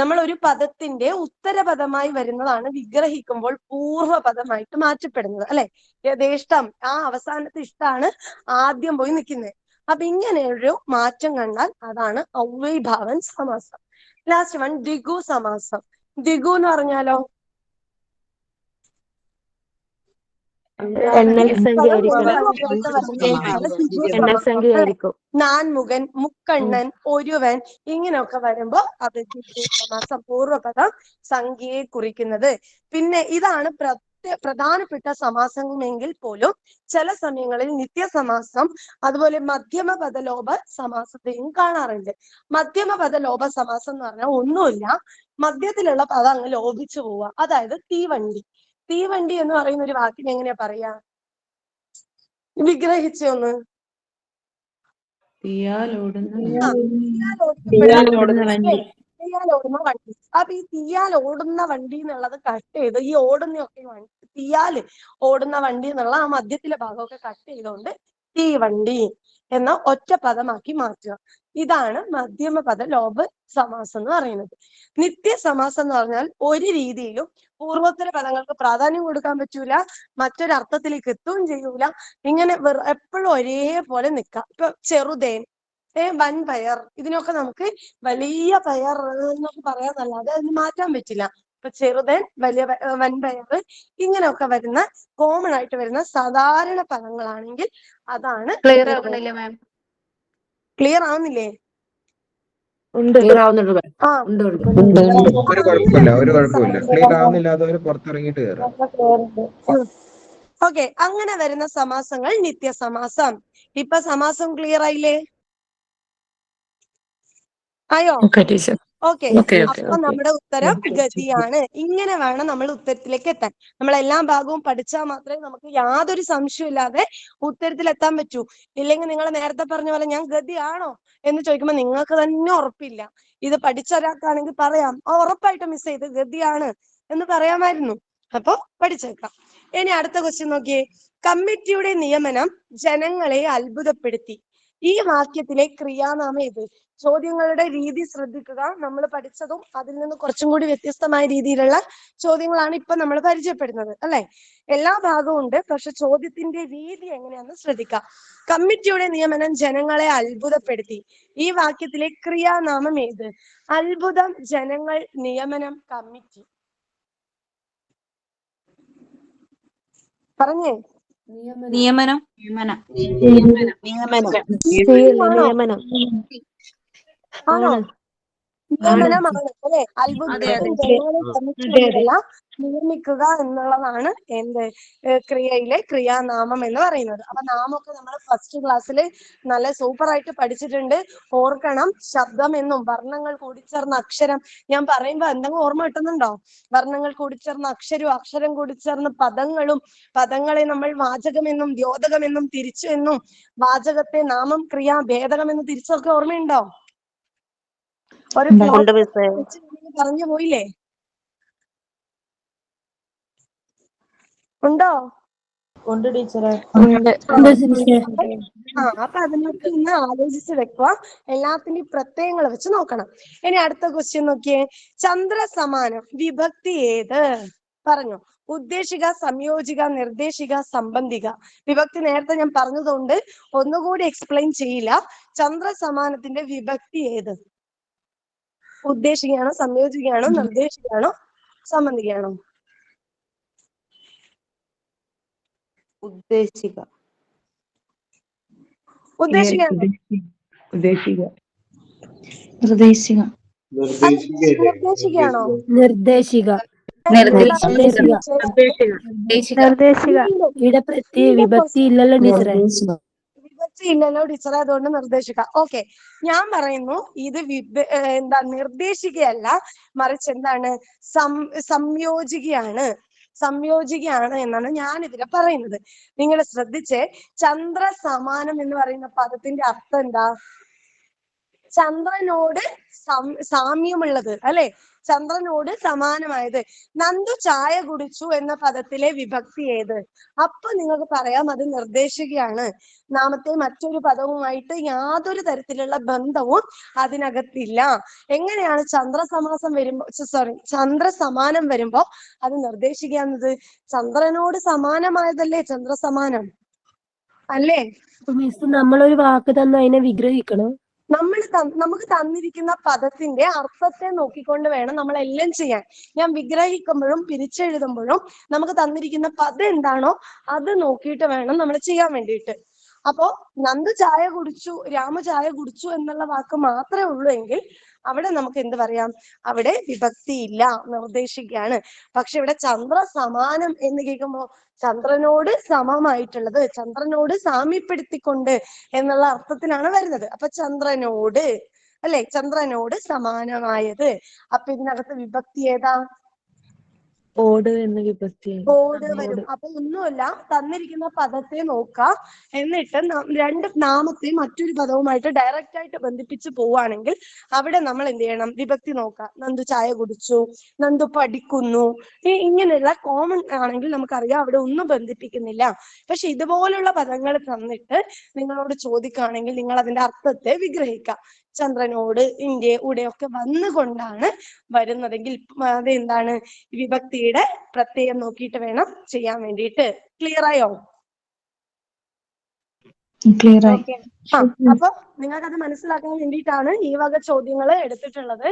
നമ്മൾ ഒരു പദത്തിന്റെ ഉത്തരപദമായി വരുന്നതാണ് വിഗ്രഹിക്കുമ്പോൾ പൂർവ്വപദമായിട്ട് മാറ്റപ്പെടുന്നത് അല്ലെ. യഥേഷ്ടം, ആ അവസാനത്തെ ഇഷ്ടാണ് ആദ്യം പോയി നിൽക്കുന്നത്. അപ്പൊ ഇങ്ങനെ ഒരു മാറ്റം കണ്ടാൽ അതാണ് ഔവൈഭാവൻ സമാസം. ലാസ്റ്റ് വൺ ദ്വിഗു സമാസം. ദ്വിഗു എന്ന് പറഞ്ഞാലോ? നാൻമുഖൻ, മുക്കണ്ണൻ, ഒരുവൻ ഇങ്ങനെയൊക്കെ വരുമ്പോ അത് സമാസം, പൂർവ്വപദം സംഖ്യയെ കുറിക്കുന്നത്. പിന്നെ ഇതാണ് പ്രധാനപ്പെട്ട സമാസമെങ്കിൽ പോലും ചില സമയങ്ങളിൽ നിത്യസമാസം അതുപോലെ മധ്യമ പദലോപ സമാസത്തെയും കാണാറുണ്ട്. മധ്യമ പദലോപ സമാസം എന്ന് പറഞ്ഞാൽ ഒന്നുമില്ല, മധ്യത്തിലുള്ള പദം അങ്ങ് ലോപിച്ചു പോവുക. അതായത് തീവണ്ടി. തീവണ്ടി എന്ന് പറയുന്ന ഒരു വാക്കിന് എങ്ങനെയാ പറയാ? വിഗ്രഹിച്ചൊന്ന്. തീയാലോടുന്ന വണ്ടി. അപ്പൊ ഈ തീയാൽ ഓടുന്ന വണ്ടി എന്നുള്ളത് കട്ട് ചെയ്ത് ഈ ഓടുന്നൊക്കെ തീയാല് ഓടുന്ന വണ്ടി എന്നുള്ള ആ മധ്യത്തിലെ ഭാഗമൊക്കെ കട്ട് ചെയ്തുകൊണ്ട് തീവണ്ടി എന്ന ഒറ്റ പദമാക്കി മാറ്റുക. ഇതാണ് മധ്യമ പദ ലോപ സമാസം എന്ന് പറയുന്നത്. നിത്യസമാസം എന്ന് പറഞ്ഞാൽ ഒരു രീതിയിലും പൂർവോത്തര പദങ്ങൾക്ക് പ്രാധാന്യം കൊടുക്കാൻ പറ്റൂല, മറ്റൊരർത്ഥത്തിലേക്ക് എത്തുകയും ചെയ്യൂല. ഇങ്ങനെ എപ്പോഴും ഒരേപോലെ നിൽക്കാം. ഇപ്പൊ ചെറുതേൻ, വൻപയർ, ഇതിനൊക്കെ നമുക്ക് വലിയ പയർ എന്നൊക്കെ പറയാന്നല്ലാതെ അതിന് മാറ്റാൻ പറ്റില്ല. ഇപ്പൊ ചെറുതേൻ, വലിയ വൻപയർ ഇങ്ങനെയൊക്കെ വരുന്ന കോമൺ ആയിട്ട് വരുന്ന സാധാരണ പദങ്ങളാണെങ്കിൽ അതാണ്. ക്ലിയർ ആവുന്നില്ല മാം? ക്ലിയർ ആവുന്നില്ലേ? ആ, ഒരു കുഴപ്പമില്ല. ക്ലിയർ ആവുന്നില്ലാത്തവര് പുറത്തിറങ്ങിയിട്ട് കയറാം. ഓക്കെ, അങ്ങനെ വരുന്ന സമാസങ്ങൾ നിത്യസമാസം. ഇപ്പൊ സമാസം ക്ലിയർ ആയില്ലേ? ആയോ? ഓക്കെ, അപ്പൊ നമ്മുടെ ഉത്തരം ഗതിയാണ്. ഇങ്ങനെ വേണം നമ്മൾ ഉത്തരത്തിലേക്ക് എത്താൻ. നമ്മൾ എല്ലാ ഭാഗവും പഠിച്ചാൽ മാത്രമേ നമുക്ക് യാതൊരു സംശയം ഇല്ലാതെ ഉത്തരത്തിൽ എത്താൻ പറ്റൂ. ഇല്ലെങ്കിൽ നിങ്ങൾ നേരത്തെ പറഞ്ഞ പോലെ ഞാൻ ഗതിയാണോ എന്ന് ചോദിക്കുമ്പോൾ നിങ്ങൾക്ക് തന്നെ ഉറപ്പില്ല. ഇത് പഠിച്ച ഒരാൾക്കാണെങ്കിൽ പറയാം, ഉറപ്പായിട്ട് മിസ് ചെയ്ത് ഗതിയാണ് എന്ന് പറയാമായിരുന്നു. അപ്പൊ പഠിച്ചേക്കാം. ഇനി അടുത്ത ക്വസ്റ്റ്യൻ നോക്കിയേ. കമ്മിറ്റിയുടെ നിയമനം ജനങ്ങളെ അത്ഭുതപ്പെടുത്തി. ഈ വാക്യത്തിലെ ക്രിയാനാമം ഏത്? ചോദ്യങ്ങളുടെ രീതി ശ്രദ്ധിക്കുക. നമ്മൾ പഠിച്ചതും അതിൽ നിന്ന് കുറച്ചും കൂടി വ്യത്യസ്തമായ രീതിയിലുള്ള ചോദ്യങ്ങളാണ് ഇപ്പൊ നമ്മൾ പരിചയപ്പെടുന്നത് അല്ലെ. എല്ലാ ഭാഗവും ഉണ്ട്, പക്ഷെ ചോദ്യത്തിന്റെ രീതി എങ്ങനെയാണെന്ന് ശ്രദ്ധിക്കുക. കമ്മിറ്റിയുടെ നിയമനം ജനങ്ങളെ അത്ഭുതപ്പെടുത്തി. ഈ വാക്യത്തിലെ ക്രിയാനാമം ഏത്? അത്ഭുതം, ജനങ്ങൾ, നിയമനം, കമ്മിറ്റി. പറഞ്ഞേ. നിയമനം. ആണോ? നിയമനമാണ് അല്ലെ. അത്ഭുതം നിർമ്മിക്കുക എന്നുള്ളതാണ് എന്ത് ക്രിയയിലെ ക്രിയാനാമം എന്ന് പറയുന്നത്. അപ്പൊ നാമൊക്കെ നമ്മൾ ഫസ്റ്റ് ക്ലാസ്സിൽ നല്ല സൂപ്പർ ആയിട്ട് പഠിച്ചിട്ടുണ്ട്. ഓർക്കണം, ശബ്ദം എന്നും വർണ്ണങ്ങൾ കൂടിച്ചേർന്ന അക്ഷരം. ഞാൻ പറയുമ്പോ എന്തെങ്കിലും ഓർമ്മ കിട്ടുന്നുണ്ടോ? വർണ്ണങ്ങൾ കൂടിച്ചേർന്ന അക്ഷരവും അക്ഷരം കൂടിച്ചേർന്ന പദങ്ങളും, പദങ്ങളെ നമ്മൾ വാചകമെന്നും ദ്യോതകമെന്നും തിരിച്ചു എന്നും, വാചകത്തെ നാമം ക്രിയ ഭേദകമെന്ന് തിരിച്ചൊക്കെ ഓർമ്മയുണ്ടോ? ഒരു പറഞ്ഞു പോയില്ലേ? ഉണ്ടോ? അപ്പൊ അതിനൊക്കെ ഇന്ന് ആലോചിച്ച് വെക്കുക. എല്ലാത്തിന്റെയും പ്രത്യയങ്ങൾ വെച്ച് നോക്കണം. ഇനി അടുത്ത ക്വസ്റ്റ്യൻ നോക്കിയേ. ചന്ദ്രസമാനം വിഭക്തി ഏത്? പറഞ്ഞു. ഉദ്ദേശിക, സംയോജിക, നിർദ്ദേശിക, സംബന്ധിക. വിഭക്തി നേരത്തെ ഞാൻ പറഞ്ഞതുകൊണ്ട് ഒന്നുകൂടി എക്സ്പ്ലെയിൻ ചെയ്യില്ല. ചന്ദ്രസമാനത്തിന്റെ വിഭക്തി ഏത്? ഉദ്ദേശികയാണോ, സംയോജികയാണോ, നിർദ്ദേശികയാണോ, സംബന്ധികയാണോ? ഉദ്ദേശിക. ഉദ്ദേശികയാണോ? ഉദ്ദേശിക. നിർദ്ദേശിക. നിർദ്ദേശികയാണോ? നിർദ്ദേശിക. നിർദ്ദേശിക. നിർദ്ദേശിക. ഇവിടെ പ്രത്യേക വിഭക്തി ഇല്ലല്ലോ ടീച്ചറെ. വിഭക്തി ഇല്ലല്ലോ ടീച്ചറെ, അതുകൊണ്ട് നിർദ്ദേശിക. ഓക്കെ, ഞാൻ പറയുന്നു ഇത് എന്താ നിർദ്ദേശികയല്ല, മറിച്ച് എന്താണ്, സംയോജികയാണ്. സംയോജികയാണ് എന്നാണ് ഞാൻ ഇതിനെ പറയുന്നത്. നിങ്ങൾ ശ്രദ്ധിച്ചേ, ചന്ദ്രസമാനം എന്ന് പറയുന്ന പദത്തിന്റെ അർത്ഥം എന്താ? ചന്ദ്രനോട് സാമ്യമുള്ളത്, അല്ലെ? ചന്ദ്രനോട് സമാനമായത്. നന്ദു ചായ കുടിച്ചു എന്ന പദത്തിലെ വിഭക്തി ഏത്? അപ്പൊ നിങ്ങൾക്ക് പറയാം അത് നിർദ്ദേശികയാണ്. നാമത്തെ മറ്റൊരു പദവുമായിട്ട് യാതൊരു തരത്തിലുള്ള ബന്ധവും അതിനകത്തില്ല. എങ്ങനെയാണ് ചന്ദ്രസമാനം വരുമ്പോ അത് നിർദ്ദേശിക്കാന്നത്? ചന്ദ്രനോട് സമാനമായതല്ലേ ചന്ദ്രസമാനം, അല്ലേ? മിസ്, നമ്മളൊരു വാക്ക് തന്ന് അതിനെ വിഗ്രഹിക്കണം. നമുക്ക് തന്നിരിക്കുന്ന പദത്തിന്റെ അർത്ഥത്തെ നോക്കിക്കൊണ്ട് വേണം നമ്മൾ എല്ലാം ചെയ്യാൻ. ഞാൻ വിഗ്രഹിക്കുമ്പോഴും പിരിച്ചെഴുതുമ്പോഴും നമുക്ക് തന്നിരിക്കുന്ന പദം എന്താണോ അത് നോക്കിയിട്ട് വേണം നമ്മൾ ചെയ്യാൻ വേണ്ടിയിട്ട്. അപ്പോ നന്ദു ചായ കുടിച്ചു, രാമു ചായ കുടിച്ചു എന്നുള്ള വാക്ക് മാത്രമേ ഉള്ളൂ എങ്കിൽ അവിടെ നമുക്ക് എന്ത് പറയാം? അവിടെ വിഭക്തി ഇല്ല, നിർദ്ദേശിക്കുകയാണ്. പക്ഷെ ഇവിടെ ചന്ദ്രസമാനം എന്ന് കേൾക്കുമ്പോ ചന്ദ്രനോട് സമമായിട്ടുള്ളത്, ചന്ദ്രനോട് സാമ്യപ്പെടുത്തിക്കൊണ്ട് എന്നുള്ള അർത്ഥത്തിലാണ് വരുന്നത്. അപ്പൊ ചന്ദ്രനോട്, അല്ലെ? ചന്ദ്രനോട് സമാനമായത്. അപ്പൊ ഇതിനകത്ത് വിഭക്തി ഏതാ? ഓട് എന്ന വിഭക്തി. ഓട് വരും. അപ്പൊ ഒന്നുമല്ല, തന്നിരിക്കുന്ന പദത്തെ നോക്കാം, എന്നിട്ട് രണ്ട് നാമത്തെ മറ്റൊരു പദവുമായിട്ട് ഡയറക്റ്റ് ആയിട്ട് ബന്ധിപ്പിച്ച് പോവുകയാണെങ്കിൽ അവിടെ നമ്മൾ എന്ത് ചെയ്യണം? വിഭക്തി നോക്കാം. നന്ദു ചായ കുടിച്ചു, നന്ദു പഠിക്കുന്നു, ഇങ്ങനെയുള്ള കോമൺ ആണെങ്കിൽ നമുക്കറിയാം അവിടെ ഒന്നും ബന്ധിപ്പിക്കുന്നില്ല. പക്ഷെ ഇതുപോലുള്ള പദങ്ങൾ തന്നിട്ട് നിങ്ങളോട് ചോദിക്കുകയാണെങ്കിൽ നിങ്ങൾ അതിന്റെ അർത്ഥത്തെ വിഗ്രഹിക്കാം. ചന്ദ്രനോട്, ഇന്ത്യ ഉടയൊക്കെ വന്നുകൊണ്ടാണ് വരുന്നതെങ്കിൽ അതെന്താണ്? വിഭക്തിയുടെ പ്രത്യയം നോക്കിയിട്ട് വേണം ചെയ്യാൻ വേണ്ടിയിട്ട്. ക്ലിയർ ആയോ? അപ്പൊ നിങ്ങൾക്കത് മനസ്സിലാക്കാൻ വേണ്ടിയിട്ടാണ് ഈ വക ചോദ്യങ്ങൾ എടുത്തിട്ടുള്ളത്.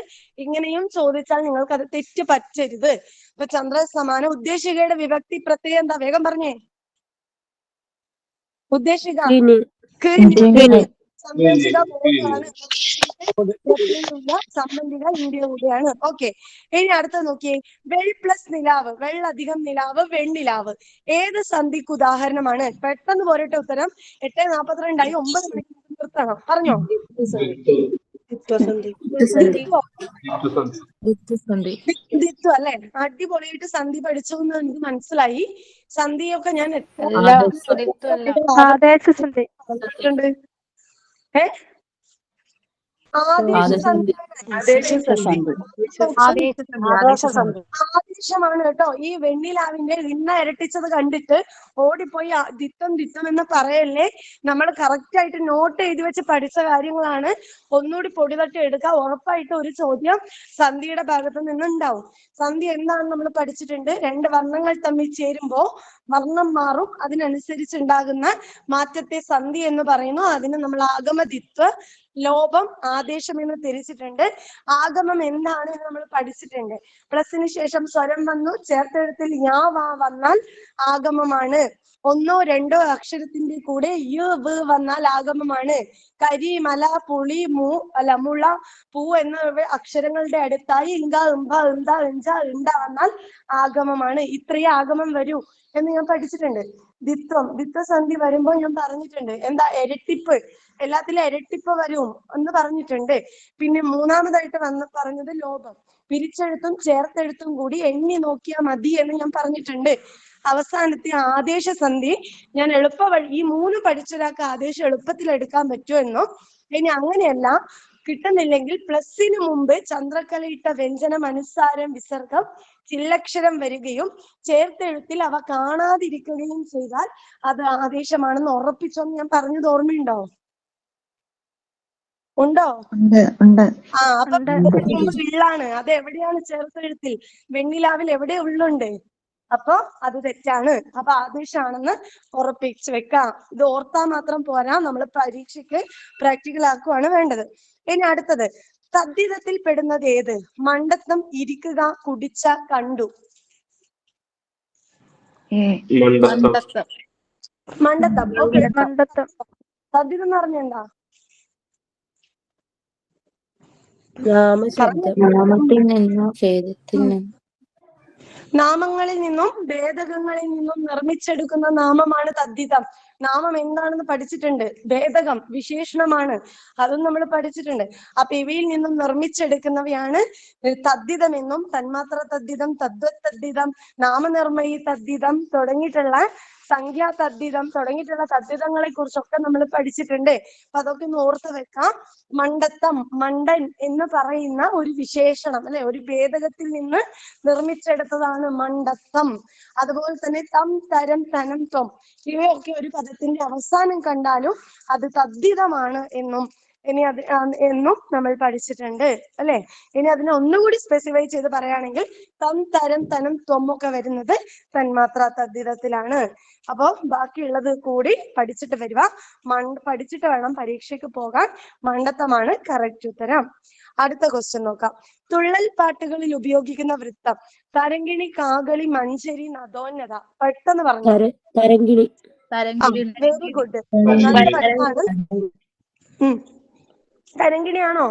ഇങ്ങനെയും ചോദിച്ചാൽ നിങ്ങൾക്ക് അത് തെറ്റ് പറ്റരുത്. ഇപ്പൊ ചന്ദ്രസമാനം ഉദ്ദേശികയുടെ വിഭക്തി പ്രത്യയം എന്താ? വേഗം പറഞ്ഞേ. ഉദ്ദേശിക സംയോജിക ബോധമാണ്, സംബന്ധിക ഇന്ത്യയുടെയാണ്. ഓക്കെ, ഇനി അടുത്ത നോക്കിയേ. വെൾ പ്ലസ് നിലാവ്, വെള്ളധികം നിലാവ്, വെണ്ണിലാവ് ഏത് സന്ധിക്ക് ഉദാഹരണമാണ്? പെട്ടെന്ന് പോരട്ടെ ഉത്തരം. 8:42 9 മണിക്ക് നിർത്തണം. പറഞ്ഞോ. ദിത്വ അല്ലെ? അടിപൊളിയായിട്ട് സന്ധി പഠിച്ചു എന്ന് എനിക്ക് മനസ്സിലായി. സന്ധിയൊക്കെ ഞാൻ ആദേശമാണ് കേട്ടോ. ഈ വെണ്ണിലാവിന്റെ ഇന്ന ഇരട്ടിച്ചത് കണ്ടിട്ട് ഓടിപ്പോയി ദിത്തം എന്ന് പറയല്ലേ. നമ്മൾ കറക്റ്റ് ആയിട്ട് നോട്ട് എഴുതി വെച്ച് പഠിച്ച കാര്യങ്ങളാണ്. ഒന്നുകൂടി പൊടിതട്ടി എടുക്കുക. ഉറപ്പായിട്ട് ഒരു ചോദ്യം സന്ധിയുടെ ഭാഗത്ത് നിന്നുണ്ടാവും. സന്ധി എന്താണെന്ന് നമ്മൾ പഠിച്ചിട്ടുണ്ട്. രണ്ട് വർണ്ണങ്ങൾ തമ്മിൽ ചേരുമ്പോ വർണ്ണം മാറും, അതിനനുസരിച്ചുണ്ടാകുന്ന മാറ്റത്തെ സന്ധി എന്ന് പറയുന്നു. അതിന് നമ്മൾ ആഗമദിത്വ, ലോപം, ആദേശം എന്ന് തിരിച്ചിട്ടുണ്ട്. ആഗമം എന്താണ് എന്ന് നമ്മൾ പഠിച്ചിട്ടുണ്ട്. പ്ലസിന് ശേഷം സ്വരം വന്നു, ചേർത്തെഴുത്തിൽ യാ വാ വന്നാൽ ആഗമമാണ്. ഒന്നോ രണ്ടോ അക്ഷരത്തിന്റെ കൂടെ യു വ് വന്നാൽ ആഗമമാണ്. കരി, മല, പുളി, മുള, പൂ എന്ന അക്ഷരങ്ങളുടെ അടുത്തായി ഇങ്ക, ഇമ്പ, ഇന്ത, ഇഞ്ച, ഇണ്ട വന്നാൽ ആഗമമാണ്. ഇത്രയും ആഗമം വരൂ എന്ന് ഞാൻ പഠിച്ചിട്ടുണ്ട്. ദിത്വസന്ധി വരുമ്പോൾ ഞാൻ പറഞ്ഞിട്ടുണ്ട് എന്താ? ഇരട്ടിപ്പ്, എല്ലാത്തിലും ഇരട്ടിപ്പ് വരും എന്ന് പറഞ്ഞിട്ടുണ്ട്. പിന്നെ മൂന്നാമതായിട്ട് പറഞ്ഞത് ലോപം, പിരിച്ചെഴുത്തും ചേർത്തെഴുത്തും കൂടി എണ്ണി നോക്കിയാൽ മതി എന്ന് ഞാൻ പറഞ്ഞിട്ടുണ്ട്. അവസാനത്തെ ആദേശസന്ധി ഞാൻ ഈ 3 പഠിച്ചൊരാൾക്ക് ആദേശം എളുപ്പത്തിൽ എടുക്കാൻ പറ്റുമെന്നോ? ഇനി അങ്ങനെയല്ല കിട്ടുന്നില്ലെങ്കിൽ പ്ലസിന് മുമ്പ് ചന്ദ്രക്കലയിട്ട വ്യഞ്ജനം, അനുസാരം, വിസർഗം, ചില്ലക്ഷരം വരികയും ചേർത്തെഴുത്തിൽ അവ കാണാതിരിക്കുകയും ചെയ്താൽ അത് ആദേശമാണെന്ന് ഉറപ്പിച്ചോന്ന് ഞാൻ പറഞ്ഞത് ഓർമ്മയുണ്ടോ? ഉണ്ടോ? അപ്പൊ വിള്ളാണ്. അത് എവിടെയാണ് ചേർത്തെഴുത്തിൽ? വെണ്ണിലാവിൽ എവിടെ ഉള്ളുണ്ട്? അപ്പൊ അത് തെറ്റാണ്. അപ്പൊ ആദേശാണെന്ന് ഉറപ്പിച്ചു വെക്കാം. ഇത് ഓർത്താൽ മാത്രം പോരാ, നമ്മൾ പരീക്ഷയ്ക്ക് പ്രാക്ടിക്കൽ ആക്കുവാണ് വേണ്ടത്. ഇനി അടുത്തത്, തദ്ധിതത്തിൽ പെടുന്നത് ഏത്? മണ്ടത്തം, ഇരിക്കുക, കുടിച്ച, കണ്ടു. മണ്ടത്തം. ഓക്കെ, മണ്ടത്തം. തദ്ധിതം എന്ന് പറഞ്ഞെന്താ? നാമശബ്ദം. നാമത്തിൽ നിന്നോ ഭേദത്തിൽ നിന്നോ നാമങ്ങളിൽ നിന്നും ഭേദകങ്ങളിൽ നിന്നും നിർമ്മിച്ചെടുക്കുന്ന നാമമാണ് തദ്ധിതം. നാമം എന്താണെന്ന് പഠിച്ചിട്ടുണ്ട്. ഭേദകം വിശേഷണമാണ്, അതും നമ്മൾ പഠിച്ചിട്ടുണ്ട്. അപ്പൊ ഇവയിൽ നിന്നും നിർമ്മിച്ചെടുക്കുന്നവയാണ് തദ്ധിതമെന്നും, തന്മാത്ര തദ്ധിതം, തദ്വത് തദ്ധിതം, നാമനിർമ്മയി തദ്ധിതം തുടങ്ങിയിട്ടുള്ള സംഖ്യാ തദ്ധിതം തുടങ്ങിയിട്ടുള്ള തദ്ധിതങ്ങളെ കുറിച്ചൊക്കെ നമ്മൾ പഠിച്ചിട്ടുണ്ട്. അപ്പൊ അതൊക്കെ ഒന്ന് ഓർത്ത് വെക്കാം. മണ്ടത്തം, മണ്ടൻ എന്ന് പറയുന്ന ഒരു വിശേഷണം അല്ലെ, ഒരു ഭേദകത്തിൽ നിന്ന് നിർമ്മിച്ചെടുത്തതാണ് മണ്ടത്തം. അതുപോലെ തന്നെ തം, തരം, തനം, ത്വം ഇവയൊക്കെ ഒരു പദത്തിന്റെ അവസാനം കണ്ടാലും അത് തദ്ധിതമാണ് എന്നും എന്നും നമ്മൾ പഠിച്ചിട്ടുണ്ട് അല്ലെ. ഇനി അതിനെ ഒന്നുകൂടി സ്പെസിഫൈ ചെയ്ത് പറയുകയാണെങ്കിൽ തം, തരം, തനം, ത്വം ഒക്കെ വരുന്നത് തന്മാത്ര തദ്ധിതത്തിലാണ്. അപ്പോ ബാക്കിയുള്ളത് കൂടി പഠിച്ചിട്ട് വരിക. പഠിച്ചിട്ട് വേണം പരീക്ഷയ്ക്ക് പോകാൻ. മണ്ടത്തമാണ് കറക്റ്റ് ഉത്തരം. അടുത്ത ക്വസ്റ്റ്യൻ നോക്കാം. തുള്ളൽ പാട്ടുകളിൽ ഉപയോഗിക്കുന്ന വൃത്തം തരങ്കിണി, കാകളി, മഞ്ചരി, നദോന്നത. പെട്ടെന്ന് പറഞ്ഞു. തരങ്കിണി. Very good. തരങ്കിണിയാണോ?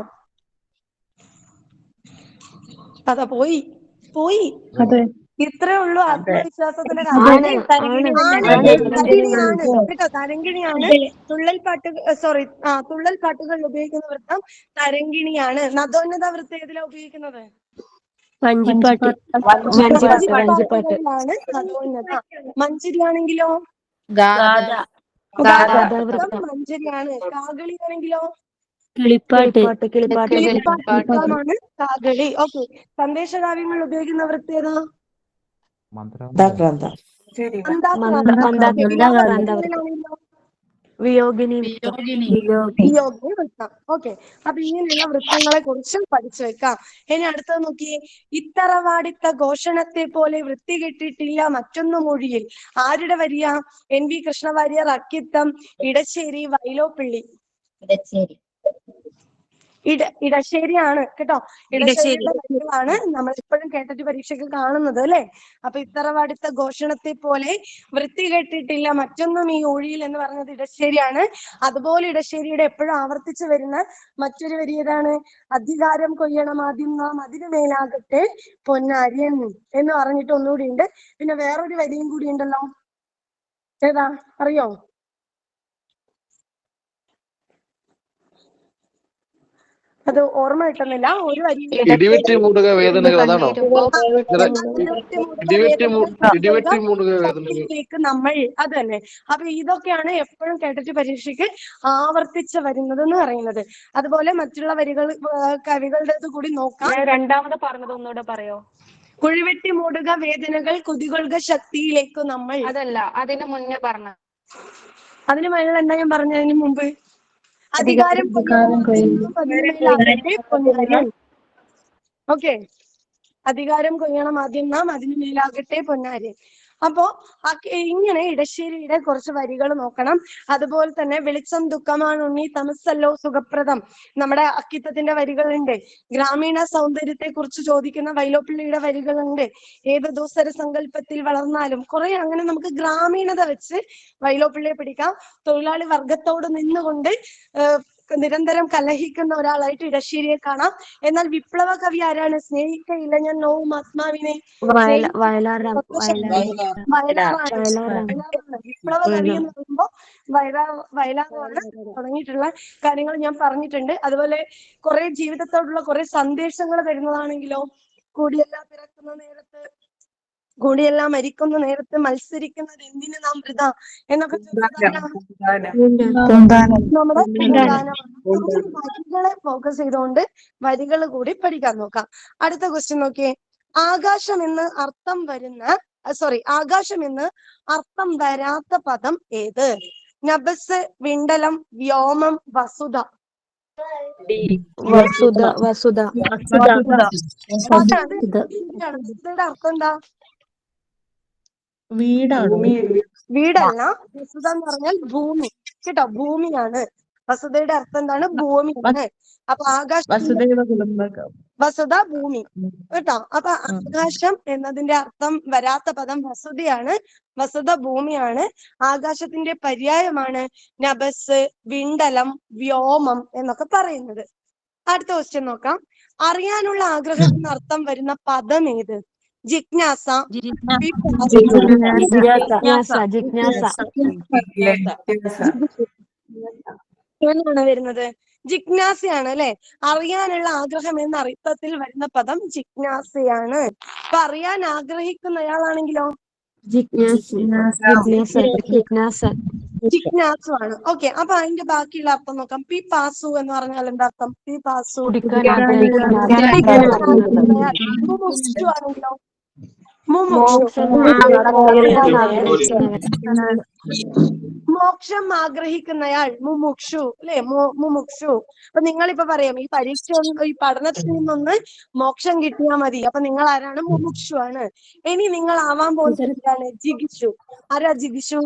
അതാ പോയി. ഇത്രേ ഉള്ളൂ ആത്മവിശ്വാസത്തിന്റെ കാര്യം. കേട്ടോ, തരങ്കിണിയാണ്. തുള്ളൽ പാട്ടുകളിൽ ഉപയോഗിക്കുന്ന വൃത്തം തരങ്കിണിയാണ്. നദോന്നത വൃത്തം ഏതിലാ ഉപയോഗിക്കുന്നത്? മഞ്ചിപ്പാട്ടുകളിലാണ് നദോന്നത. മഞ്ചരിയാണെങ്കിലോ മഞ്ചരിയാണ്. കാകളിയാണെങ്കിലോ കിളിപ്പാട്ടാണ് കാകളി. ഓക്കെ, സന്ദേശകാവ്യങ്ങൾ ഉപയോഗിക്കുന്ന വൃത്തം ഏതാ? വിയോഗിനി വൃത്തം. ഓക്കെ, അപ്പൊ ഇങ്ങനെയുള്ള വൃത്തങ്ങളെ കുറിച്ച് പഠിച്ചു വെക്കാം. ഇനി അടുത്തത് നോക്കിയേ. ഇത്തറവാടിത്ത ഘോഷണത്തെ പോലെ വൃത്തി കെട്ടിട്ടില്ല മറ്റൊന്നു മൊഴിയിൽ. ആരുടെ വരിയ? NV കൃഷ്ണവാര്യർ, അക്കിത്തം, ഇടശ്ശേരി, വൈലോപ്പിള്ളി. ഇടശ്ശേരിയാണ് കേട്ടോ. ഇടശ്ശേരിയുടെ വരികളാണ് നമ്മൾ എപ്പോഴും കേട്ടിട്ട് പരീക്ഷയ്ക്ക് കാണുന്നത് അല്ലെ. അപ്പൊ ഇത്തറവാടിത്ത ഘോഷണത്തെ പോലെ വൃത്തി കെട്ടിട്ടില്ല മറ്റൊന്നും ഈ ഒഴിയിൽ എന്ന് പറഞ്ഞത് ഇടശ്ശേരിയാണ്. അതുപോലെ ഇടശ്ശേരിയുടെ എപ്പോഴും ആവർത്തിച്ചു വരുന്ന മറ്റൊരു വരി ഏതാണ്? അധികാരം കൊയ്യണം ആദ്യം നാം അതിനു മേലാകട്ടെ പൊന്നാര്യൻ എന്ന് പറഞ്ഞിട്ട് ഒന്നുകൂടി ഉണ്ട്. പിന്നെ വേറൊരു വരിയും കൂടി ഉണ്ടല്ലോ, ഏതാ അറിയോ? അത് ഓർമ്മ കിട്ടുന്നില്ല. ഒരു വരി ഇടിവെട്ടി മൂടുക വേദനകൾ, അതാണോ? നമ്മൾ അത് തന്നെ. അപ്പൊ ഇതൊക്കെയാണ് എപ്പോഴും കേട്ടിട്ട് പരീക്ഷയ്ക്ക് ആവർത്തിച്ച് വരുന്നത് എന്ന് പറയുന്നത്. അതുപോലെ മറ്റുള്ള വരികൾ കവികളുടെ കൂടി നോക്കാം. രണ്ടാമത് പറഞ്ഞത് ഒന്നുകൂടെ പറയോ? കുഴിവെട്ടി മൂടുക വേദനകൾ, കുതികൊള്ളുക ശക്തിയിലേക്ക് നമ്മൾ. അതല്ല, അതിന് മുന്നേ പറഞ്ഞ. അതിന് മേലെ എന്താ ഞാൻ പറഞ്ഞതിന് മുമ്പ്? അധികാരം ഓക്കെ, അധികാരം കൊയ്യണം ആദ്യം നാം അതിന് മേലാകട്ടെ പൊന്നാര്യൻ. അപ്പോ ഇങ്ങനെ ഇടശ്ശേരിയുടെ കുറച്ച് വരികൾ നോക്കണം. അതുപോലെ തന്നെ വെളിച്ചം ദുഃഖമാണ് ഉണ്ണി, തമസ്സല്ലോ സുഖപ്രദം, നമ്മുടെ അക്കിത്തത്തിന്റെ വരികളുണ്ട്. ഗ്രാമീണ സൗന്ദര്യത്തെ കുറിച്ച് ചോദിക്കുന്ന വൈലോപ്പിള്ളിയുടെ വരികളുണ്ട്. ഏത് ദൂസര സങ്കല്പത്തിൽ വളർന്നാലും. കുറെ അങ്ങനെ നമുക്ക് ഗ്രാമീണത വെച്ച് വൈലോപ്പിള്ളിയെ പിടിക്കാം. തൊഴിലാളി വർഗത്തോട് നിന്നുകൊണ്ട് നിരന്തരം കലഹിക്കുന്ന ഒരാളായിട്ട് ഇടശ്ശേരിയെ കാണാം. എന്നാൽ വിപ്ലവ കവി ആരാണ്? സ്നേഹിക്കയില്ല ഞാൻ നോവും ആത്മാവിനെ. വിപ്ലവ കവി എന്ന് പറയുമ്പോ വയലാറാണ്. തുടങ്ങിയിട്ടുള്ള കാര്യങ്ങൾ ഞാൻ പറഞ്ഞിട്ടുണ്ട്. അതുപോലെ കുറെ ജീവിതത്തോടുള്ള കുറെ സന്ദേശങ്ങൾ തരുന്നതാണെങ്കിലോ, കൂടിയെല്ലാം പിറക്കുന്ന നേരത്ത്, കൂടിയെല്ലാം മരിക്കുന്ന നേരത്ത് മത്സരിക്കുന്നത് എന്തിനു നാം വൃത എന്നൊക്കെ നമ്മുടെ വരികളെ ഫോക്കസ് ചെയ്തുകൊണ്ട് വരികൾ കൂടി പഠിക്കാൻ നോക്കാം. അടുത്ത ക്വസ്റ്റ്യൻ നോക്കിയേ. ആകാശം എന്ന് അർത്ഥം വരാത്ത പദം ഏത്? നഭസ്, വിണ്ടലം, വ്യോമം, വസുധ. വസുധയുടെ അർത്ഥം എന്താ? വീടാണോ? വീടല്ല, വസുത എന്ന് പറഞ്ഞാൽ ഭൂമി കേട്ടോ, ഭൂമിയാണ്. വസുതയുടെ അർത്ഥം എന്താണ്? ഭൂമിയാണ്. അപ്പൊ ആകാശം, വസുദൈവ കുടുംബകം. വസുത ഭൂമി കേട്ടോ. അപ്പൊ ആകാശം എന്നതിന്റെ അർത്ഥം വരാത്ത പദം വസുതയാണ്, വസുത ഭൂമിയാണ്. ആകാശത്തിന്റെ പര്യായമാണ് നഭസ്, വിണ്ടലം, വ്യോമം എന്നൊക്കെ പറയുന്നത്. അടുത്ത ക്വസ്റ്റ്യൻ നോക്കാം. അറിയാനുള്ള ആഗ്രഹം എന്ന അർത്ഥം വരുന്ന പദം ഏത്? ജിജ്ഞാസ, എന്നാണ് വരുന്നത്? ജിജ്ഞാസയാണ് അല്ലെ. അറിയാനുള്ള ആഗ്രഹം എന്ന അർത്ഥത്തിൽ വരുന്ന പദം ജിജ്ഞാസയാണ്. അപ്പൊ അറിയാൻ ആഗ്രഹിക്കുന്നയാളാണെങ്കിലോ ജിജ്ഞാസുവാണ്. ഓക്കെ, അപ്പൊ അതിന്റെ ബാക്കിയുള്ള അർത്ഥം നോക്കാം. പി പാസു എന്ന് പറഞ്ഞാൽ എന്താ അർത്ഥം? പി പാസു ആണെങ്കിലോ മോക്ഷം ആഗ്രഹിക്കുന്നയാൾ മുമുക്ഷു അല്ലെ, മുമുക്ഷു. അപ്പൊ നിങ്ങളിപ്പോ പറയാം ഈ പരീക്ഷ ഈ പഠനത്തിൽ നിന്നൊന്ന് മോക്ഷം കിട്ടിയാൽ മതി, അപ്പൊ നിങ്ങൾ ആരാണ്? മുമുക്ഷു ആണ്. ഇനി നിങ്ങൾ ആവാൻ പോകുന്നത് എന്താണ്? ജിഗിഷു. ആരാ ജിഗിഷു?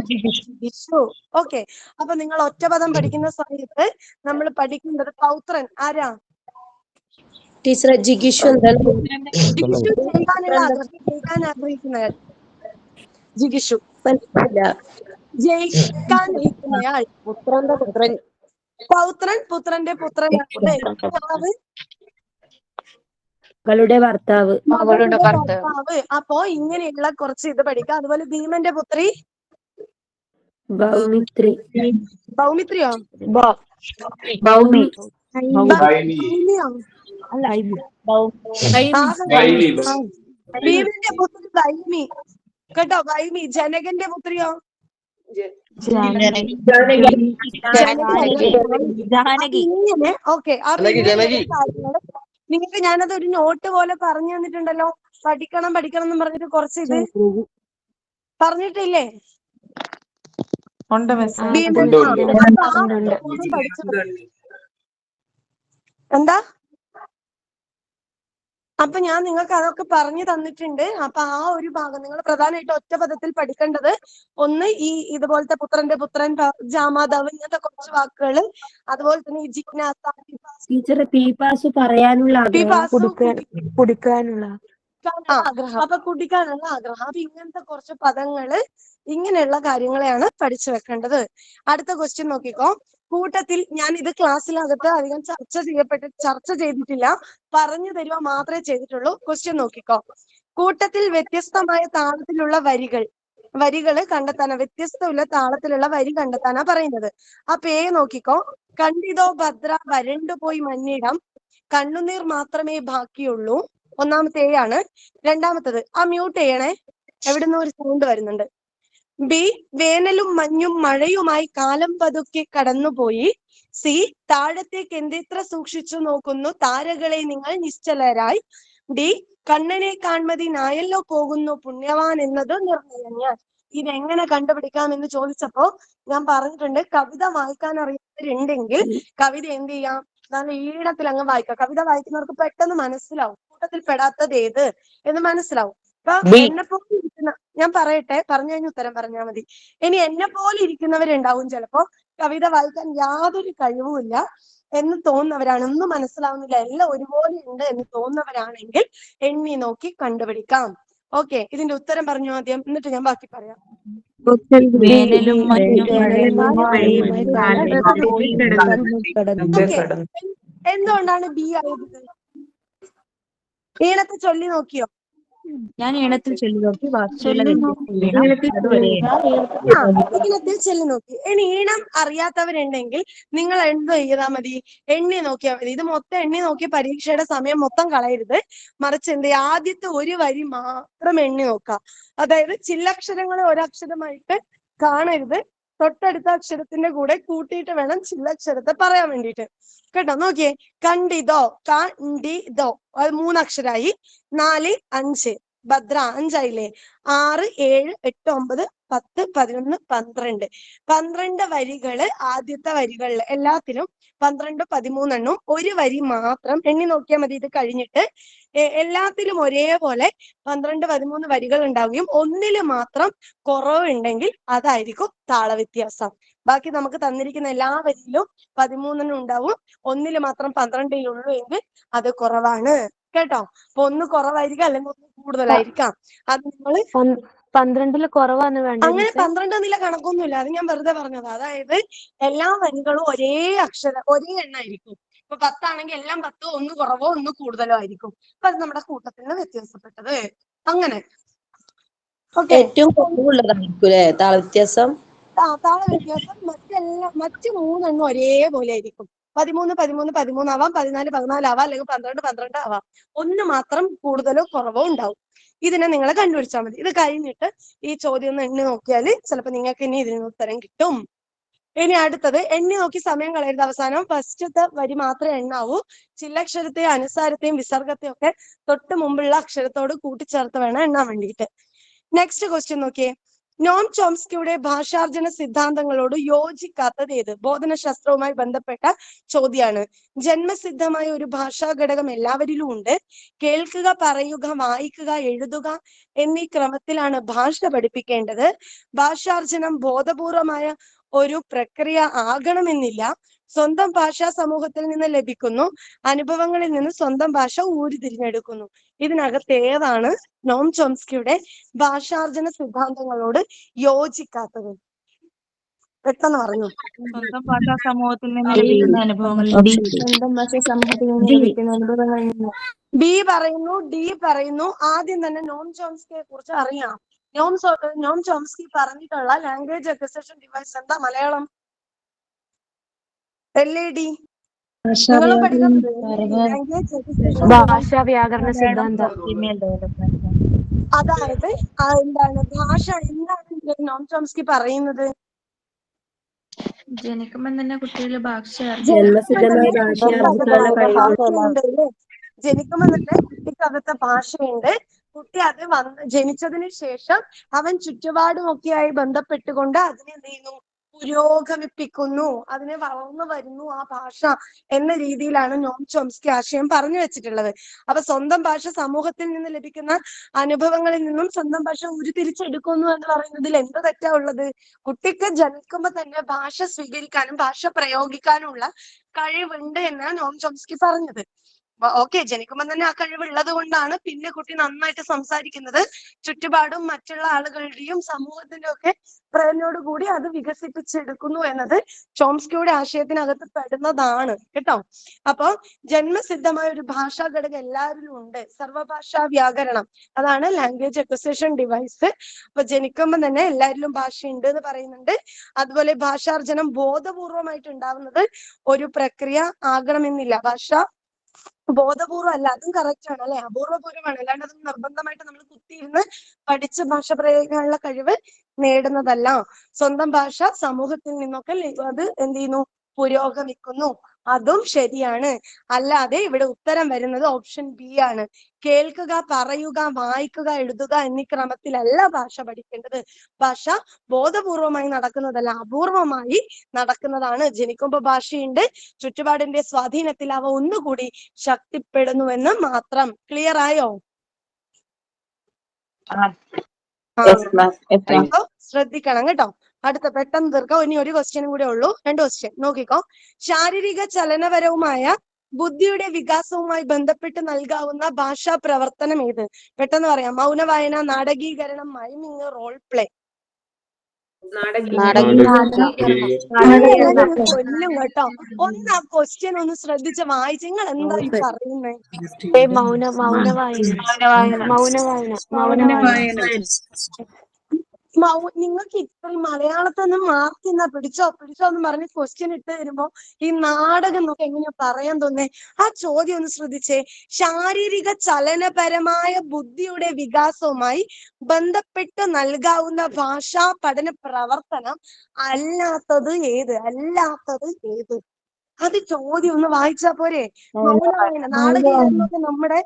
ജിഗിഷു. ഓക്കെ, അപ്പൊ നിങ്ങൾ ഒറ്റപദം പഠിക്കുന്ന സമയത്ത് നമ്മൾ പഠിക്കേണ്ടത് പൗത്രൻ. ആരാ? ടീച്ചറെ ജിഗിഷു ജിഗിഷു ചെയ്യാനുള്ള ആഗ്രഹം, ജയിക്കാൻ ആഗ്രഹിക്കുന്നയാൾ ജിഗിഷു. ജയിക്കാൻ ഇരിക്കുന്നയാൾ പൗത്രൻ, പുത്രന്റെ പുത്രനാണ്. മകളുടെ ഭർത്താവ്. അപ്പോ ഇങ്ങനെയുള്ള കുറച്ച് ഇത് പഠിക്കാം. അതുപോലെ ഭീമന്റെ പുത്രി ഭൗമിത്രി. ഭൗമിത്രിയോ? ഭൗമി. ഭീമന്റെ പുത്രി വൈമി കേട്ടോ, വൈമി. ജനകന്റെ പുത്രിയോ? ഇങ്ങനെ. ഓക്കെ, നിങ്ങൾക്ക് ഞാനത് ഒരു നോട്ട് പോലെ പറഞ്ഞു തന്നിട്ടുണ്ടല്ലോ. പഠിക്കണം പഠിക്കണം എന്ന് പറഞ്ഞിട്ട് കുറച്ച് ഇത് പറഞ്ഞിട്ടില്ലേ? എന്താ? അപ്പൊ ഞാൻ നിങ്ങൾക്ക് അതൊക്കെ പറഞ്ഞു തന്നിട്ടുണ്ട്. അപ്പൊ ആ ഒരു ഭാഗം നിങ്ങൾ പ്രധാനമായിട്ട് ഒറ്റ പദത്തിൽ പഠിക്കേണ്ടത് ഒന്ന് ഈ ഇതുപോലത്തെ പുത്രന്റെ പുത്രൻ, ജാമാതാവ്, ഇങ്ങനത്തെ കുറച്ച് വാക്കുകൾ. അതുപോലെ തന്നെ ഈ ജിജ്ഞാസ, ടീച്ചറെ പീപ്പാസു പറയാനുള്ള കുടിക്കാനുള്ള അപ്പൊ കുടിക്കാനുള്ള ആഗ്രഹം. അപ്പൊ ഇങ്ങനത്തെ കുറച്ച് പദങ്ങള്, ഇങ്ങനെയുള്ള കാര്യങ്ങളെയാണ് പഠിച്ചു വെക്കേണ്ടത്. അടുത്ത ക്വസ്റ്റ്യൻ നോക്കിക്കോ. കൂട്ടത്തിൽ ഞാൻ ഇത് ക്ലാസ്സിനകത്ത് അധികം ചർച്ച ചെയ്തിട്ടില്ല, പറഞ്ഞു തരുക മാത്രമേ ചെയ്തിട്ടുള്ളൂ. ക്വസ്റ്റ്യൻ നോക്കിക്കോ. കൂട്ടത്തിൽ വ്യത്യസ്തമായ താളത്തിലുള്ള വരികള് കണ്ടെത്താനാ, വ്യത്യസ്തമുള്ള താളത്തിലുള്ള വരി കണ്ടെത്താനാ പറയുന്നത്. ആ പേര് നോക്കിക്കോ. കണ്ടിതോ ഭദ്ര വരണ്ടുപോയി മഞ്ഞിടം, കണ്ണുനീർ മാത്രമേ ബാക്കിയുള്ളൂ. ഒന്നാമത്തെ എ ആണ്. രണ്ടാമത്തത് ആ മ്യൂട്ട് ചെയ്യണേ, എവിടുന്ന് ഒരു സൗണ്ട് വരുന്നുണ്ട്. ബി വേനലും മഞ്ഞും മഴയുമായി കാലം പതുക്കെ കടന്നുപോയി. സി താഴത്തേക്ക് എന്തെത്ര സൂക്ഷിച്ചു നോക്കുന്നു താരകളെ നിങ്ങൾ നിശ്ചലരായി. ഡി കണ്ണനെ കാൺമതിനായല്ലോ പോകുന്നു പുണ്യവാൻ എന്നത് നിർണയം. ഞാൻ ഇതെങ്ങനെ കണ്ടുപിടിക്കാം എന്ന് ചോദിച്ചപ്പോ ഞാൻ പറഞ്ഞിട്ടുണ്ട്, കവിത വായിക്കാൻ അറിയുന്നവരുണ്ടെങ്കിൽ കവിത എന്ത് ചെയ്യാം, നല്ല ഈണത്തിൽ അങ്ങ് വായിക്കാം. കവിത വായിക്കുന്നവർക്ക് പെട്ടെന്ന് മനസ്സിലാവും കൂട്ടത്തിൽ പെടാത്തത് ഏത് എന്ന് മനസ്സിലാവും. അപ്പൊ എന്നെ പോലെ ഇരിക്കുന്ന, ഞാൻ പറയട്ടെ, പറഞ്ഞു കഴിഞ്ഞ് ഉത്തരം പറഞ്ഞാൽ മതി. ഇനി എന്നെ പോലെ ഇരിക്കുന്നവരുണ്ടാവും ചിലപ്പോ കവിത വായിക്കാൻ യാതൊരു കഴിവുമില്ല എന്ന് തോന്നുന്നവരാണ്, ഒന്നും മനസ്സിലാവുന്നില്ല, എല്ലാം ഒരുപോലെ ഉണ്ട് എന്ന് തോന്നുന്നവരാണെങ്കിൽ എണ്ണി നോക്കി കണ്ടുപിടിക്കാം. ഓക്കെ, ഇതിന്റെ ഉത്തരം പറഞ്ഞു ആദ്യം, എന്നിട്ട് ഞാൻ ബാക്കി പറയാം. എന്തുകൊണ്ടാണ് ബി ആയത്? ഈണത്തെ ചൊല്ലി നോക്കിയോ? ഞാൻ ഈണത്തിൽ ചൊല്ലി നോക്കി, ബാക്കിയുള്ള ഈണത്തിൽ ചൊല്ലി നോക്കി. ഇനി ഈണം അറിയാത്തവരുണ്ടെങ്കിൽ നിങ്ങൾ എന്ത് ചെയ്താൽ മതി? എണ്ണി നോക്കിയാൽ മതി. ഇത് മൊത്തം എണ്ണി നോക്കി പരീക്ഷയുടെ സമയം മൊത്തം കളയരുത്. മറിച്ച് എന്ത് ചെയ്യുക, ആദ്യത്തെ ഒരു വരി മാത്രം എണ്ണി നോക്കുക. അതായത് ചില്ലക്ഷരങ്ങളെ ഒരക്ഷരമായിട്ട് കാണരുത്, തൊട്ടടുത്ത അക്ഷരത്തിന്റെ കൂടെ കൂട്ടിയിട്ട് വേണം ചില്ലക്ഷരത്തെ പറയാൻ വേണ്ടിയിട്ട് കേട്ടോ. നോക്കിയേ, കണ്ടിതോ, കണ്ടിതോ, അത് 3 അക്ഷരായി. 4, 5 ഭദ്ര 5 ആയില്ലേ? 6, 7, 8, 9, 10, 11, 12. 12 വരികള് ആദ്യത്തെ വരികളിൽ എല്ലാത്തിലും 12, 13 എണ്ണവും ഒരു വരി മാത്രം എണ്ണി നോക്കിയാൽ മതി. ഇത് കഴിഞ്ഞിട്ട് എല്ലാത്തിലും ഒരേപോലെ 12, 13 വരികൾ ഉണ്ടാവുകയും ഒന്നില് മാത്രം കുറവുണ്ടെങ്കിൽ അതായിരിക്കും താളവ്യത്യാസം. ബാക്കി നമുക്ക് തന്നിരിക്കുന്ന എല്ലാ വരിയിലും 13 ഉണ്ടാവും, ഒന്നില് മാത്രം 12 ഉള്ളൂ എങ്കിൽ അത് കുറവാണ് കേട്ടോ. അപ്പൊ ഒന്ന് കുറവായിരിക്കാം അല്ലെങ്കിൽ ഒന്ന് കൂടുതലായിരിക്കാം. അത് നമ്മള് 12 കുറവാണ് വേണ്ടത്. അങ്ങനെ 12 എന്നുള്ള കണക്കൊന്നുമില്ല, അത് ഞാൻ വെറുതെ പറഞ്ഞത്. അതായത് എല്ലാ വരികളും ഒരേ എണ്ണായിരിക്കും. ഇപ്പൊ 10 ആണെങ്കിൽ എല്ലാം 10 ഒന്ന് കുറവോ ഒന്ന് കൂടുതലോ ആയിരിക്കും. അപ്പൊ അത് നമ്മുടെ കൂട്ടത്തിൽ നിന്ന് വ്യത്യാസപ്പെട്ടത്. അങ്ങനെ ഓക്കെ. ഏറ്റവും കുറവുള്ളതായിരിക്കും അല്ലേ താള വ്യത്യാസം? താള വ്യത്യാസം മറ്റ് 3 എണ്ണം ഒരേപോലെ ആയിരിക്കും. 13, 13, 13 ആവാം, 14, 14 ആവാം, അല്ലെങ്കിൽ 12, 12 ആവാം. ഒന്ന് മാത്രം കൂടുതലോ കുറവോ ഉണ്ടാവും. ഇതിനെ നിങ്ങൾ കണ്ടുപിടിച്ചാൽ മതി. ഇത് കഴിഞ്ഞിട്ട് ഈ ചോദ്യം ഒന്ന് എണ്ണി നോക്കിയാൽ ചിലപ്പോൾ നിങ്ങൾക്ക് ഇനി ഇതിന് ഉത്തരം കിട്ടും. ഇനി അടുത്തത് എണ്ണി നോക്കി സമയം കളയരുത്. അവസാനം ഫസ്റ്റത്തെ വരി മാത്രമേ എണ്ണാവൂ. ചില്ലക്ഷരത്തെയും അനുസാരത്തെയും വിസർഗത്തെയും ഒക്കെ തൊട്ട് മുമ്പുള്ള അക്ഷരത്തോട് കൂട്ടിച്ചേർത്ത് വേണം എണ്ണാൻ വേണ്ടിയിട്ട്. നെക്സ്റ്റ് ക്വസ്റ്റ്യൻ നോക്കിയേ. നോം ചോംസ്കിയുടെ ഭാഷാർജന സിദ്ധാന്തങ്ങളോട് യോജിക്കാത്തത് ഏത്? ബോധനശാസ്ത്രവുമായി ബന്ധപ്പെട്ട ചോദ്യമാണ്. ജന്മസിദ്ധമായ ഒരു ഭാഷാ ഘടകം എല്ലാവരിലും ഉണ്ട്. കേൾക്കുക, പറയുക, വായിക്കുക, എഴുതുക എന്നീ ക്രമത്തിലാണ് ഭാഷ പഠിപ്പിക്കേണ്ടത്. ഭാഷാർജനം ബോധപൂർവമായ ഒരു പ്രക്രിയ ആകണമെന്നില്ല. സ്വന്തം ഭാഷാ സമൂഹത്തിൽ നിന്ന് ലഭിക്കുന്നു, അനുഭവങ്ങളിൽ നിന്ന് സ്വന്തം ഭാഷ ഊരിതിരിഞ്ഞെടുക്കുന്നു. ഇതിനകത്ത് ഏതാണ് നോം ചോംസ്കിയുടെ ഭാഷാർജന സിദ്ധാന്തങ്ങളോട് യോജിക്കാത്തത്? പെട്ടെന്ന് പറഞ്ഞു. സ്വന്തം ഭാഷാ സമൂഹത്തിൽ നിന്ന് ലഭിക്കുന്ന അനുഭവങ്ങളിൽ സ്വന്തം ഭാഷ സമൂഹത്തിൽ നിന്ന് ലഭിക്കുന്ന അനുഭവങ്ങളിൽ നിന്ന്. ബി പറയുന്നു, ഡി പറയുന്നു. ആദ്യം തന്നെ നോം ചോംസ്കിയെ കുറിച്ച് അറിയാം. നോം ചോംസ്കി പറഞ്ഞിട്ടുള്ള ലാംഗ്വേജ് അക്വിസിഷൻ ഡിവൈസ് എന്താ? മലയാളം LAD നിങ്ങൾ പഠിക്കുന്നത് ലാംഗ്വേജ് അക്വിസിഷൻ ഭാഷാ വ്യാകരണ സിദ്ധാന്തം. അതായത് എന്താണ് ഭാഷ, എന്താണ് നോം ചോംസ്കി പറയുന്നത്? ജനിക്കുമ്പോൾ തന്നെ കുട്ടികൾ ഭാഷ ജന്മസിദ്ധമായ ഭാഷയാർജിക്കാനുള്ള കഴിവുണ്ട്. ജനിക്കുമ്പോൾ തന്നെ കുട്ടിക്കകത്ത് ഭാഷയുണ്ട്. കുട്ടി അത് ജനിച്ചതിന് ശേഷം അവൻ ചുറ്റുപാടുമൊക്കെയായി ബന്ധപ്പെട്ടുകൊണ്ട് അതിനെ എന്ത് ചെയ്യുന്നു? പുരോഗമിപ്പിക്കുന്നു, അതിനെ വളർന്നു വരുന്നു ആ ഭാഷ എന്ന രീതിയിലാണ് നോം ചോംസ്കി ആശയം പറഞ്ഞു വെച്ചിട്ടുള്ളത്. അപ്പൊ സ്വന്തം ഭാഷ സമൂഹത്തിൽ നിന്ന് ലഭിക്കുന്ന അനുഭവങ്ങളിൽ നിന്നും സ്വന്തം ഭാഷ ഉരുത്തിരിച്ചെടുക്കുന്നു എന്ന് പറയുന്നതിൽ എന്ത് തെറ്റാ ഉള്ളത്? കുട്ടിക്ക് ജനിക്കുമ്പോ തന്നെ ഭാഷ സ്വീകരിക്കാനും ഭാഷ പ്രയോഗിക്കാനുള്ള കഴിവുണ്ട് എന്നാണ് നോം ചോംസ്കി പറഞ്ഞത്. ഓക്കെ, ജനിക്കുമ്പോൾ തന്നെ ആ കഴിവുള്ളത് കൊണ്ടാണ് പിന്നെ കുട്ടി നന്നായിട്ട് സംസാരിക്കുന്നത്. ചുറ്റുപാടും മറ്റുള്ള ആളുകളുടെയും സമൂഹത്തിന്റെ ഒക്കെ പ്രേരണയോടുകൂടി അത് വികസിപ്പിച്ചെടുക്കുന്നു എന്നത് ചോംസ്കിയുടെ ആശയത്തിനകത്ത് പെടുന്നതാണ് കേട്ടോ. അപ്പൊ ജന്മസിദ്ധമായ ഒരു ഭാഷാ ഘടകം എല്ലാവരിലും ഉണ്ട്. സർവഭാഷാ വ്യാകരണം, അതാണ് ലാംഗ്വേജ് അക്വിസിഷൻ ഡിവൈസ്. അപ്പൊ ജനിക്കുമ്പോൾ തന്നെ എല്ലാവരിലും ഭാഷയുണ്ട് എന്ന് പറയുന്നുണ്ട്. അതുപോലെ ഭാഷാർജനം ബോധപൂർവമായിട്ട് ഉണ്ടാവുന്നത് ഒരു പ്രക്രിയ ആകണമെന്നില്ല. ഭാഷ ബോധപൂർവം അല്ല, അതും കറക്റ്റ് ആണ് അല്ലെ? അപൂർവപൂർവമാണ്. അല്ലാണ്ട് അത് നിർബന്ധമായിട്ട് നമ്മൾ കുത്തിയിരുന്ന് പഠിച്ച് ഭാഷ പ്രയോഗിക്കാനുള്ള കഴിവ് നേടുന്നതല്ല. സ്വന്തം ഭാഷ സമൂഹത്തിൽ നിന്നൊക്കെ അത് എന്ത് ചെയ്യുന്നു? പുരോഗമിക്കുന്നു. അതും ശരിയാണ്. അല്ലാതെ ഇവിടെ ഉത്തരം വരുന്നത് ഓപ്ഷൻ ബി ആണ്. കേൾക്കുക, പറയുക, വായിക്കുക, എഴുതുക എന്നീ ക്രമത്തിലല്ല ഭാഷ പഠിക്കേണ്ടത്. ഭാഷ ബോധപൂർവമായി നടക്കുന്നതല്ല, അപൂർവമായി നടക്കുന്നതാണ്. ജനിക്കുമ്പോൾ ഭാഷയുണ്ട്, ചുറ്റുപാടിന്റെ സ്വാധീനത്തിൽ അവ ഒന്നുകൂടി ശക്തിപ്പെടുന്നുവെന്ന് മാത്രം. ക്ലിയർ ആയോ? അപ്പൊ ശ്രദ്ധിക്കണം കേട്ടോ. അടുത്ത പെട്ടെന്ന് തീർക്കാം. ഇനി ഒരു ക്വസ്റ്റ്യനും കൂടെ ഉള്ളൂ. 2 ക്വസ്റ്റ്യൻ നോക്കിക്കോ. ശാരീരിക ചലനപരവുമായ ബുദ്ധിയുടെ വികാസവുമായി ബന്ധപ്പെട്ട് നൽകാവുന്ന ഭാഷാ പ്രവർത്തനം ഏത്? പെട്ടെന്ന് പറയാം. മൗനവായന, നാടകീകരണം, മൈമിങ്, റോൾ പ്ലേ. കൊല്ലും കേട്ടോ. ഒന്ന് ആ ക്വസ്റ്റ്യൻ ഒന്ന് ശ്രദ്ധിച്ച് വായിച്ച്. നിങ്ങൾ എന്താ ഈ പറയുന്നത്? നിങ്ങൾക്ക് ഇത്രയും മലയാളത്തിൽ നിന്ന് മാർക്ക് എന്നാ പിടിച്ചോ എന്ന് പറഞ്ഞ് ക്വസ്റ്റ്യൻ ഇട്ട് തരുമ്പോ ഈ നാടകം നോക്കി എങ്ങനെയാ പറയാൻ തോന്നേ? ആ ചോദ്യം ഒന്ന് ശ്രദ്ധിച്ചേ. ശാരീരിക ചലനപരമായ ബുദ്ധിയുടെ വികാസവുമായി ബന്ധപ്പെട്ട് നൽകാവുന്ന ഭാഷാ പഠന പ്രവർത്തനം അല്ലാത്തത് ഏത്? അത് ചോദ്യം ഒന്ന് വായിച്ചാ പോരെ? മൗനവായന, നാടകീകരണമൊക്കെ നമ്മുടെ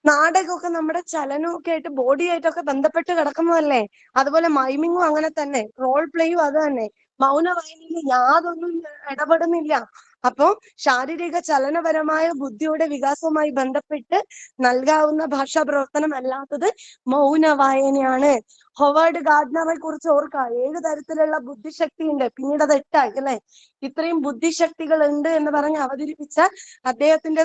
നാടകമൊക്കെ നമ്മുടെ ചലനമൊക്കെ ആയിട്ട് ബോഡി ആയിട്ടൊക്കെ ബന്ധപ്പെട്ട് കിടക്കുന്നതല്ലേ. അതുപോലെ മൈമിങ്ങും അങ്ങനെ തന്നെ, റോൾ പ്ലേയും അത് തന്നെ. മൗന വായനയിൽ യാതൊന്നും ഇടപെടുന്നില്ല. അപ്പോ ശാരീരിക ചലനപരമായ ബുദ്ധിയുടെ വികാസവുമായി ബന്ധപ്പെട്ട് നൽകാവുന്ന ഭാഷാ പ്രവർത്തനം അല്ലാത്തത് മൗന വായനയാണ്. ഹൊവാർഡ് ഗാർഡ്നറെ കുറിച്ച് ഓർക്കുക, 7 തരത്തിലുള്ള ബുദ്ധിശക്തി ഉണ്ട്. പിന്നീട് അത് 8 ആയി അല്ലെ. ഇത്രയും ബുദ്ധിശക്തികൾ ഉണ്ട് എന്ന് പറഞ്ഞ് അവതരിപ്പിച്ച അദ്ദേഹത്തിന്റെ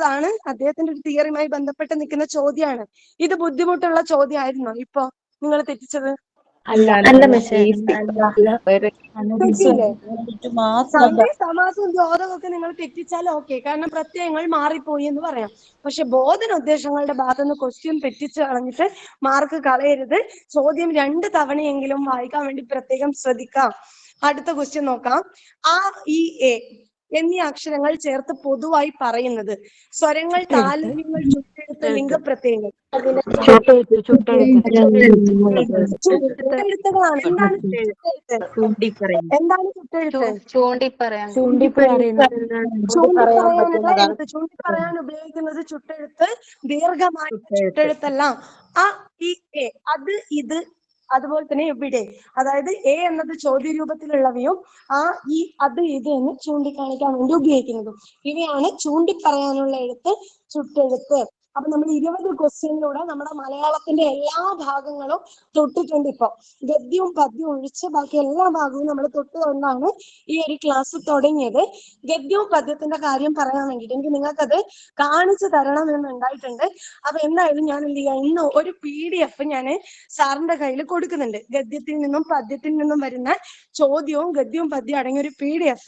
ഒരു തിയറിയുമായി ബന്ധപ്പെട്ട് നിൽക്കുന്ന ചോദ്യമാണ്. ഇത് ബുദ്ധിമുട്ടുള്ള ചോദ്യമായിരുന്നോ ഇപ്പൊ നിങ്ങൾ തെറ്റിച്ചത്? അല്ല മിസ്സേ, തെറ്റിയില്ലേ? മാത്രം സന്ധി സമാസം ദ്യോതകമൊക്കെ നിങ്ങൾ തെറ്റിച്ചാൽ ഓക്കെ, കാരണം പ്രത്യയങ്ങൾ മാറിപ്പോയി എന്ന് പറയാം. പക്ഷെ ബോധനോദ്ദേശങ്ങളുടെ ഭാഗത്തുനിന്ന് ക്വസ്റ്റ്യൻ തെറ്റിച്ച് കളഞ്ഞിട്ട് മാർക്ക് കളയരുത്. ചോദ്യം 2 തവണയെങ്കിലും വായിക്കാൻ വേണ്ടി പ്രത്യേകം ശ്രദ്ധിക്കാം. അടുത്ത ക്വസ്റ്റ്യൻ നോക്കാം. ആ, ഇ, എ എന്നീ അക്ഷരങ്ങൾ ചേർത്ത് പൊതുവായി പറയുന്നത് സ്വരങ്ങൾ, താലവ്യങ്ങൾ, ചുട്ടെഴുത്ത്, ലിംഗപ്രത്യയങ്ങൾ. ചുട്ടെഴുത്തുകളാണ്. എന്താണ് ചുട്ടെഴുത്ത്? എന്താണ് ചുട്ടെഴുത്ത്? ചൂണ്ടിപ്പറയാൻ ഉപയോഗിക്കുന്നത് ചുട്ടെഴുത്ത് ദീർഘമായ ചുട്ടെഴുത്തല്ല. ആ, ഇ, എ, അത്, ഇത്, അതുപോലെ തന്നെ എവിടെ. അതായത് എ എന്നത് ചോദ്യരൂപത്തിലുള്ളവയും ആ, ഈ, അത്, ഇത് എന്ന് ചൂണ്ടിക്കാണിക്കാൻ വേണ്ടി ഉപയോഗിക്കുന്നതും. ഇവയാണ് ചൂണ്ടിപ്പറയാനുള്ള എഴുത്ത്, ചുട്ടെഴുത്ത്. അപ്പൊ നമ്മൾ 20 ക്വസ്റ്റ്യനിലൂടെ നമ്മുടെ മലയാളത്തിന്റെ എല്ലാ ഭാഗങ്ങളും തൊട്ടിട്ടുണ്ട്. ഇപ്പൊ ഗദ്യവും പദ്യവും ഒഴിച്ച് ബാക്കി എല്ലാ ഭാഗവും നമ്മൾ തൊട്ടുകൊണ്ടാണ് ഈ ഒരു ക്ലാസ് തുടങ്ങിയത്. ഗദ്യവും പദ്യത്തിന്റെ കാര്യം പറയാൻ വേണ്ടിയിട്ട് എനിക്ക് നിങ്ങൾക്കത് കാണിച്ചു തരണം എന്നുണ്ടായിട്ടുണ്ട്. അപ്പൊ എന്തായാലും ഞാൻ എന്ത് ചെയ്യാം, ഇന്ന് ഒരു PDF ഞാൻ സാറിന്റെ കയ്യിൽ കൊടുക്കുന്നുണ്ട്. ഗദ്യത്തിൽ നിന്നും പദ്യത്തിൽ നിന്നും വരുന്ന ചോദ്യവും ഗദ്യവും പദ്യവും അടങ്ങിയ ഒരു PDF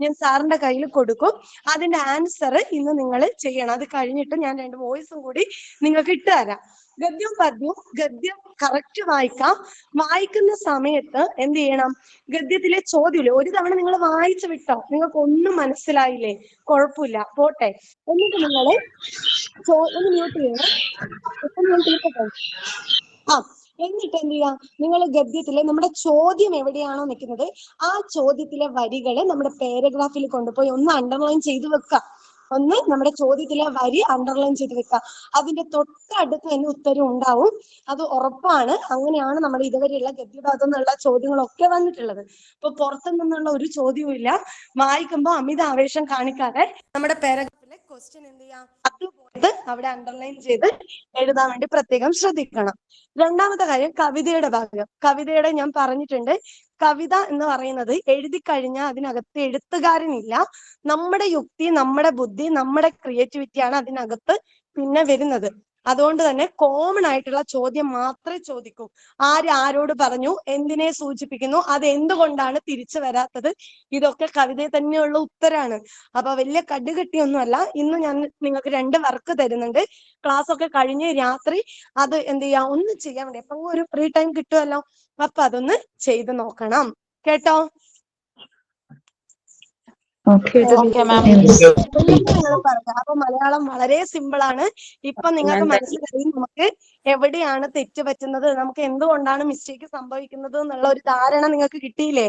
ഞാൻ സാറിന്റെ കയ്യിൽ കൊടുക്കും. അതിന്റെ ആൻസർ ഇന്ന് നിങ്ങൾ ചെയ്യണം. അത് കഴിഞ്ഞിട്ട് ഞാൻ 2 വോയിസും കൂടി നിങ്ങൾക്ക് ഇട്ടുതരാം. ഗദ്യവും പദ്യവും, ഗദ്യം കറക്റ്റ് വായിക്കാം. വായിക്കുന്ന സമയത്ത് എന്ത് ചെയ്യണം, ഗദ്യത്തിലെ ചോദ്യമില്ലേ, ഒരു തവണ നിങ്ങൾ വായിച്ചു വിട്ടോ, നിങ്ങൾക്ക് ഒന്നും മനസ്സിലായില്ലേ, കുഴപ്പമില്ല, പോട്ടെ. എന്നിട്ട് നിങ്ങൾ ഒന്ന് മ്യൂട്ട് ചെയ്യണം. എന്നിട്ട് എന്ത് ചെയ്യാം, നിങ്ങൾ ഗദ്യത്തിലെ നമ്മുടെ ചോദ്യം എവിടെയാണോ നിൽക്കുന്നത് ആ ചോദ്യത്തിലെ വരികള് നമ്മുടെ പാരഗ്രാഫിൽ കൊണ്ടുപോയി ഒന്ന് അണ്ടർലൈൻ ചെയ്ത് വെക്കുക. ഒന്ന് നമ്മുടെ ചോദ്യത്തിലെ വരി അണ്ടർലൈൻ ചെയ്ത് വെക്കുക. അതിന്റെ തൊട്ടടുത്ത് തന്നെ ഉത്തരം ഉണ്ടാവും, അത് ഉറപ്പാണ്. അങ്ങനെയാണ് നമ്മുടെ ഇതുവരെയുള്ള ഗദ്യഭാഗത്തു നിന്നുള്ള ചോദ്യങ്ങളൊക്കെ വന്നിട്ടുള്ളത്. ഇപ്പൊ പുറത്തു നിന്നുള്ള ഒരു ചോദ്യവും ഇല്ല. വായിക്കുമ്പോൾ അമിത ആവേശം കാണിക്കാതെ നമ്മുടെ പാരഗ്രാഫിലെ ക്വസ്റ്റ്യൻ എന്ത് ചെയ്യാം, അതുപോലെ അവിടെ അണ്ടർലൈൻ ചെയ്ത് എഴുതാൻ വേണ്ടി പ്രത്യേകം ശ്രദ്ധിക്കണം. രണ്ടാമത്തെ കാര്യം, കവിതയുടെ ഭാഗം. കവിതയുടെ ഞാൻ പറഞ്ഞിട്ടുണ്ട്, കവിത എന്ന് പറയുന്നത് എഴുതി കഴിഞ്ഞാൽ അതിനകത്ത് എഴുത്തുകാരനില്ല. നമ്മുടെ യുക്തി, നമ്മുടെ ബുദ്ധി, നമ്മുടെ ക്രിയേറ്റിവിറ്റിയാണ് അതിനകത്ത് പിന്നെ വരുന്നത്. അതുകൊണ്ട് തന്നെ കോമൺ ആയിട്ടുള്ള ചോദ്യം മാത്രമേ ചോദിക്കൂ. ആരോട് പറഞ്ഞു, എന്തിനെ സൂചിപ്പിക്കുന്നു, അത് എന്തുകൊണ്ടാണ് തിരിച്ചു വരാത്തത്, ഇതൊക്കെ കവിതയിൽ തന്നെയുള്ള ഉത്തരാണ്. അപ്പൊ വലിയ കടുകെട്ടിയൊന്നുമല്ല. ഇന്ന് ഞാൻ നിങ്ങൾക്ക് 2 വർക്ക് തരുന്നുണ്ട്. ക്ലാസ് ഒക്കെ കഴിഞ്ഞ് രാത്രി അത് എന്ത് ചെയ്യാം, ഒന്ന് ചെയ്യാൻ വേണ്ടി എപ്പം ഒരു ഫ്രീ ടൈം കിട്ടുമല്ലോ, അപ്പൊ അതൊന്ന് ചെയ്ത് നോക്കണം കേട്ടോ. അപ്പൊ മലയാളം വളരെ സിമ്പിൾ ആണ്. ഇപ്പൊ നിങ്ങൾക്ക് മനസ്സിലായി നമുക്ക് എവിടെയാണ് തെറ്റ് പറ്റുന്നത്, നമുക്ക് എന്തുകൊണ്ടാണ് മിസ്റ്റേക്ക് സംഭവിക്കുന്നത് എന്നുള്ള ഒരു ധാരണ നിങ്ങൾക്ക് കിട്ടിയില്ലേ?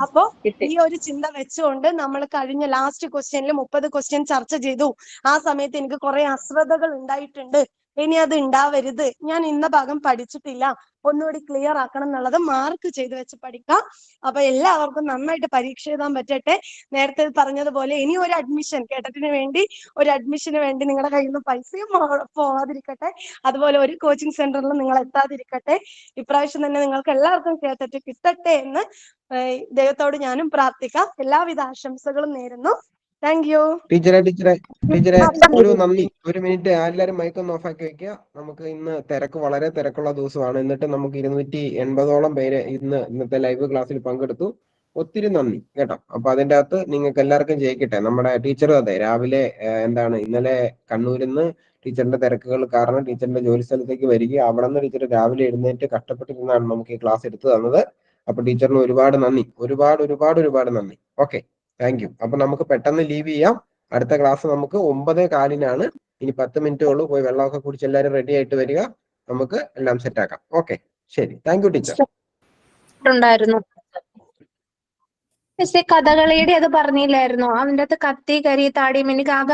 അപ്പൊ ഈ ഒരു ചിന്ത വെച്ചുകൊണ്ട് നമ്മൾ കഴിഞ്ഞ ലാസ്റ്റ് ക്വസ്റ്റ്യനിൽ 30 ക്വസ്റ്റ്യൻ ചർച്ച ചെയ്തു. ആ സമയത്ത് എനിക്ക് കുറെ അശ്രദ്ധകൾ ഉണ്ടായിട്ടുണ്ട്. ഇനി അത് ഉണ്ടാവരുത്. ഞാൻ ഇന്ന ഭാഗം പഠിച്ചിട്ടില്ല, ഒന്നുകൂടി ക്ലിയർ ആക്കണം എന്നുള്ളത് മാർക്ക് ചെയ്ത് വെച്ച് പഠിക്കാം. അപ്പൊ എല്ലാവർക്കും നന്നായിട്ട് പരീക്ഷ എഴുതാൻ പറ്റട്ടെ. നേരത്തെ പറഞ്ഞതുപോലെ ഇനി ഒരു അഡ്മിഷൻ കേട്ടതിന് വേണ്ടി നിങ്ങളുടെ കയ്യിൽ നിന്ന് പൈസയും പോവാതിരിക്കട്ടെ. അതുപോലെ ഒരു കോച്ചിങ് സെന്ററിലും നിങ്ങൾ എത്താതിരിക്കട്ടെ. ഇപ്രാവശ്യം തന്നെ നിങ്ങൾക്ക് എല്ലാവർക്കും കേട്ടിട്ട് കിട്ടട്ടെ എന്ന് ദൈവത്തോട് ഞാനും പ്രാർത്ഥിക്കാം. എല്ലാവിധ ആശംസകളും നേരുന്നു. Thank you. ടീച്ചറെ ഒരു നന്ദി. ഒരു മിനിറ്റ് എല്ലാവരും മൈക്കൊന്ന് ഓഫാക്കി വെക്കുക. നമുക്ക് ഇന്ന് വളരെ തിരക്കുള്ള ദിവസമാണ്. എന്നിട്ട് നമുക്ക് 280ഓളം പേര് ഇന്നത്തെ ലൈവ് ക്ലാസ്സിൽ പങ്കെടുത്തു. ഒത്തിരി നന്ദി കേട്ടോ. അപ്പൊ അതിന്റെ അകത്ത് നിങ്ങൾക്ക് എല്ലാവർക്കും ജയിക്കട്ടെ. നമ്മുടെ ടീച്ചറും അതെ, രാവിലെ ഇന്നലെ കണ്ണൂരിൽ നിന്ന് ടീച്ചറിന്റെ തിരക്കുകൾ കാരണം ടീച്ചറിന്റെ ജോലി സ്ഥലത്തേക്ക് വരികയും അവിടെ നിന്ന് ടീച്ചർ രാവിലെ എഴുന്നേറ്റ് കഷ്ടപ്പെട്ടിരുന്നാണ് നമുക്ക് ഈ ക്ലാസ് എടുത്തു തന്നത്. അപ്പൊ ടീച്ചറിന് ഒരുപാട് നന്ദി, ഒരുപാട് നന്ദി. Okay, thank you. അപ്പൊ നമുക്ക് പെട്ടെന്ന് ലീവ് ചെയ്യാം. അടുത്ത ക്ലാസ് നമുക്ക് 9:15 ഇനി 10 മിനിറ്റേ ഉള്ളൂ. പോയി വെള്ളമൊക്കെ കുടിച്ച് എല്ലാവരും റെഡി ആയിട്ട് വരിക. നമുക്ക് എല്ലാം സെറ്റ് ആക്കാം. ഓക്കെ, ശരി. Thank you teacher. കഥകളിയുടെ അത് പറഞ്ഞില്ലായിരുന്നോ? അതിൻ്റെ അകത്ത് കത്തി, കരി, താടി, മിനിക്ക് ആകെ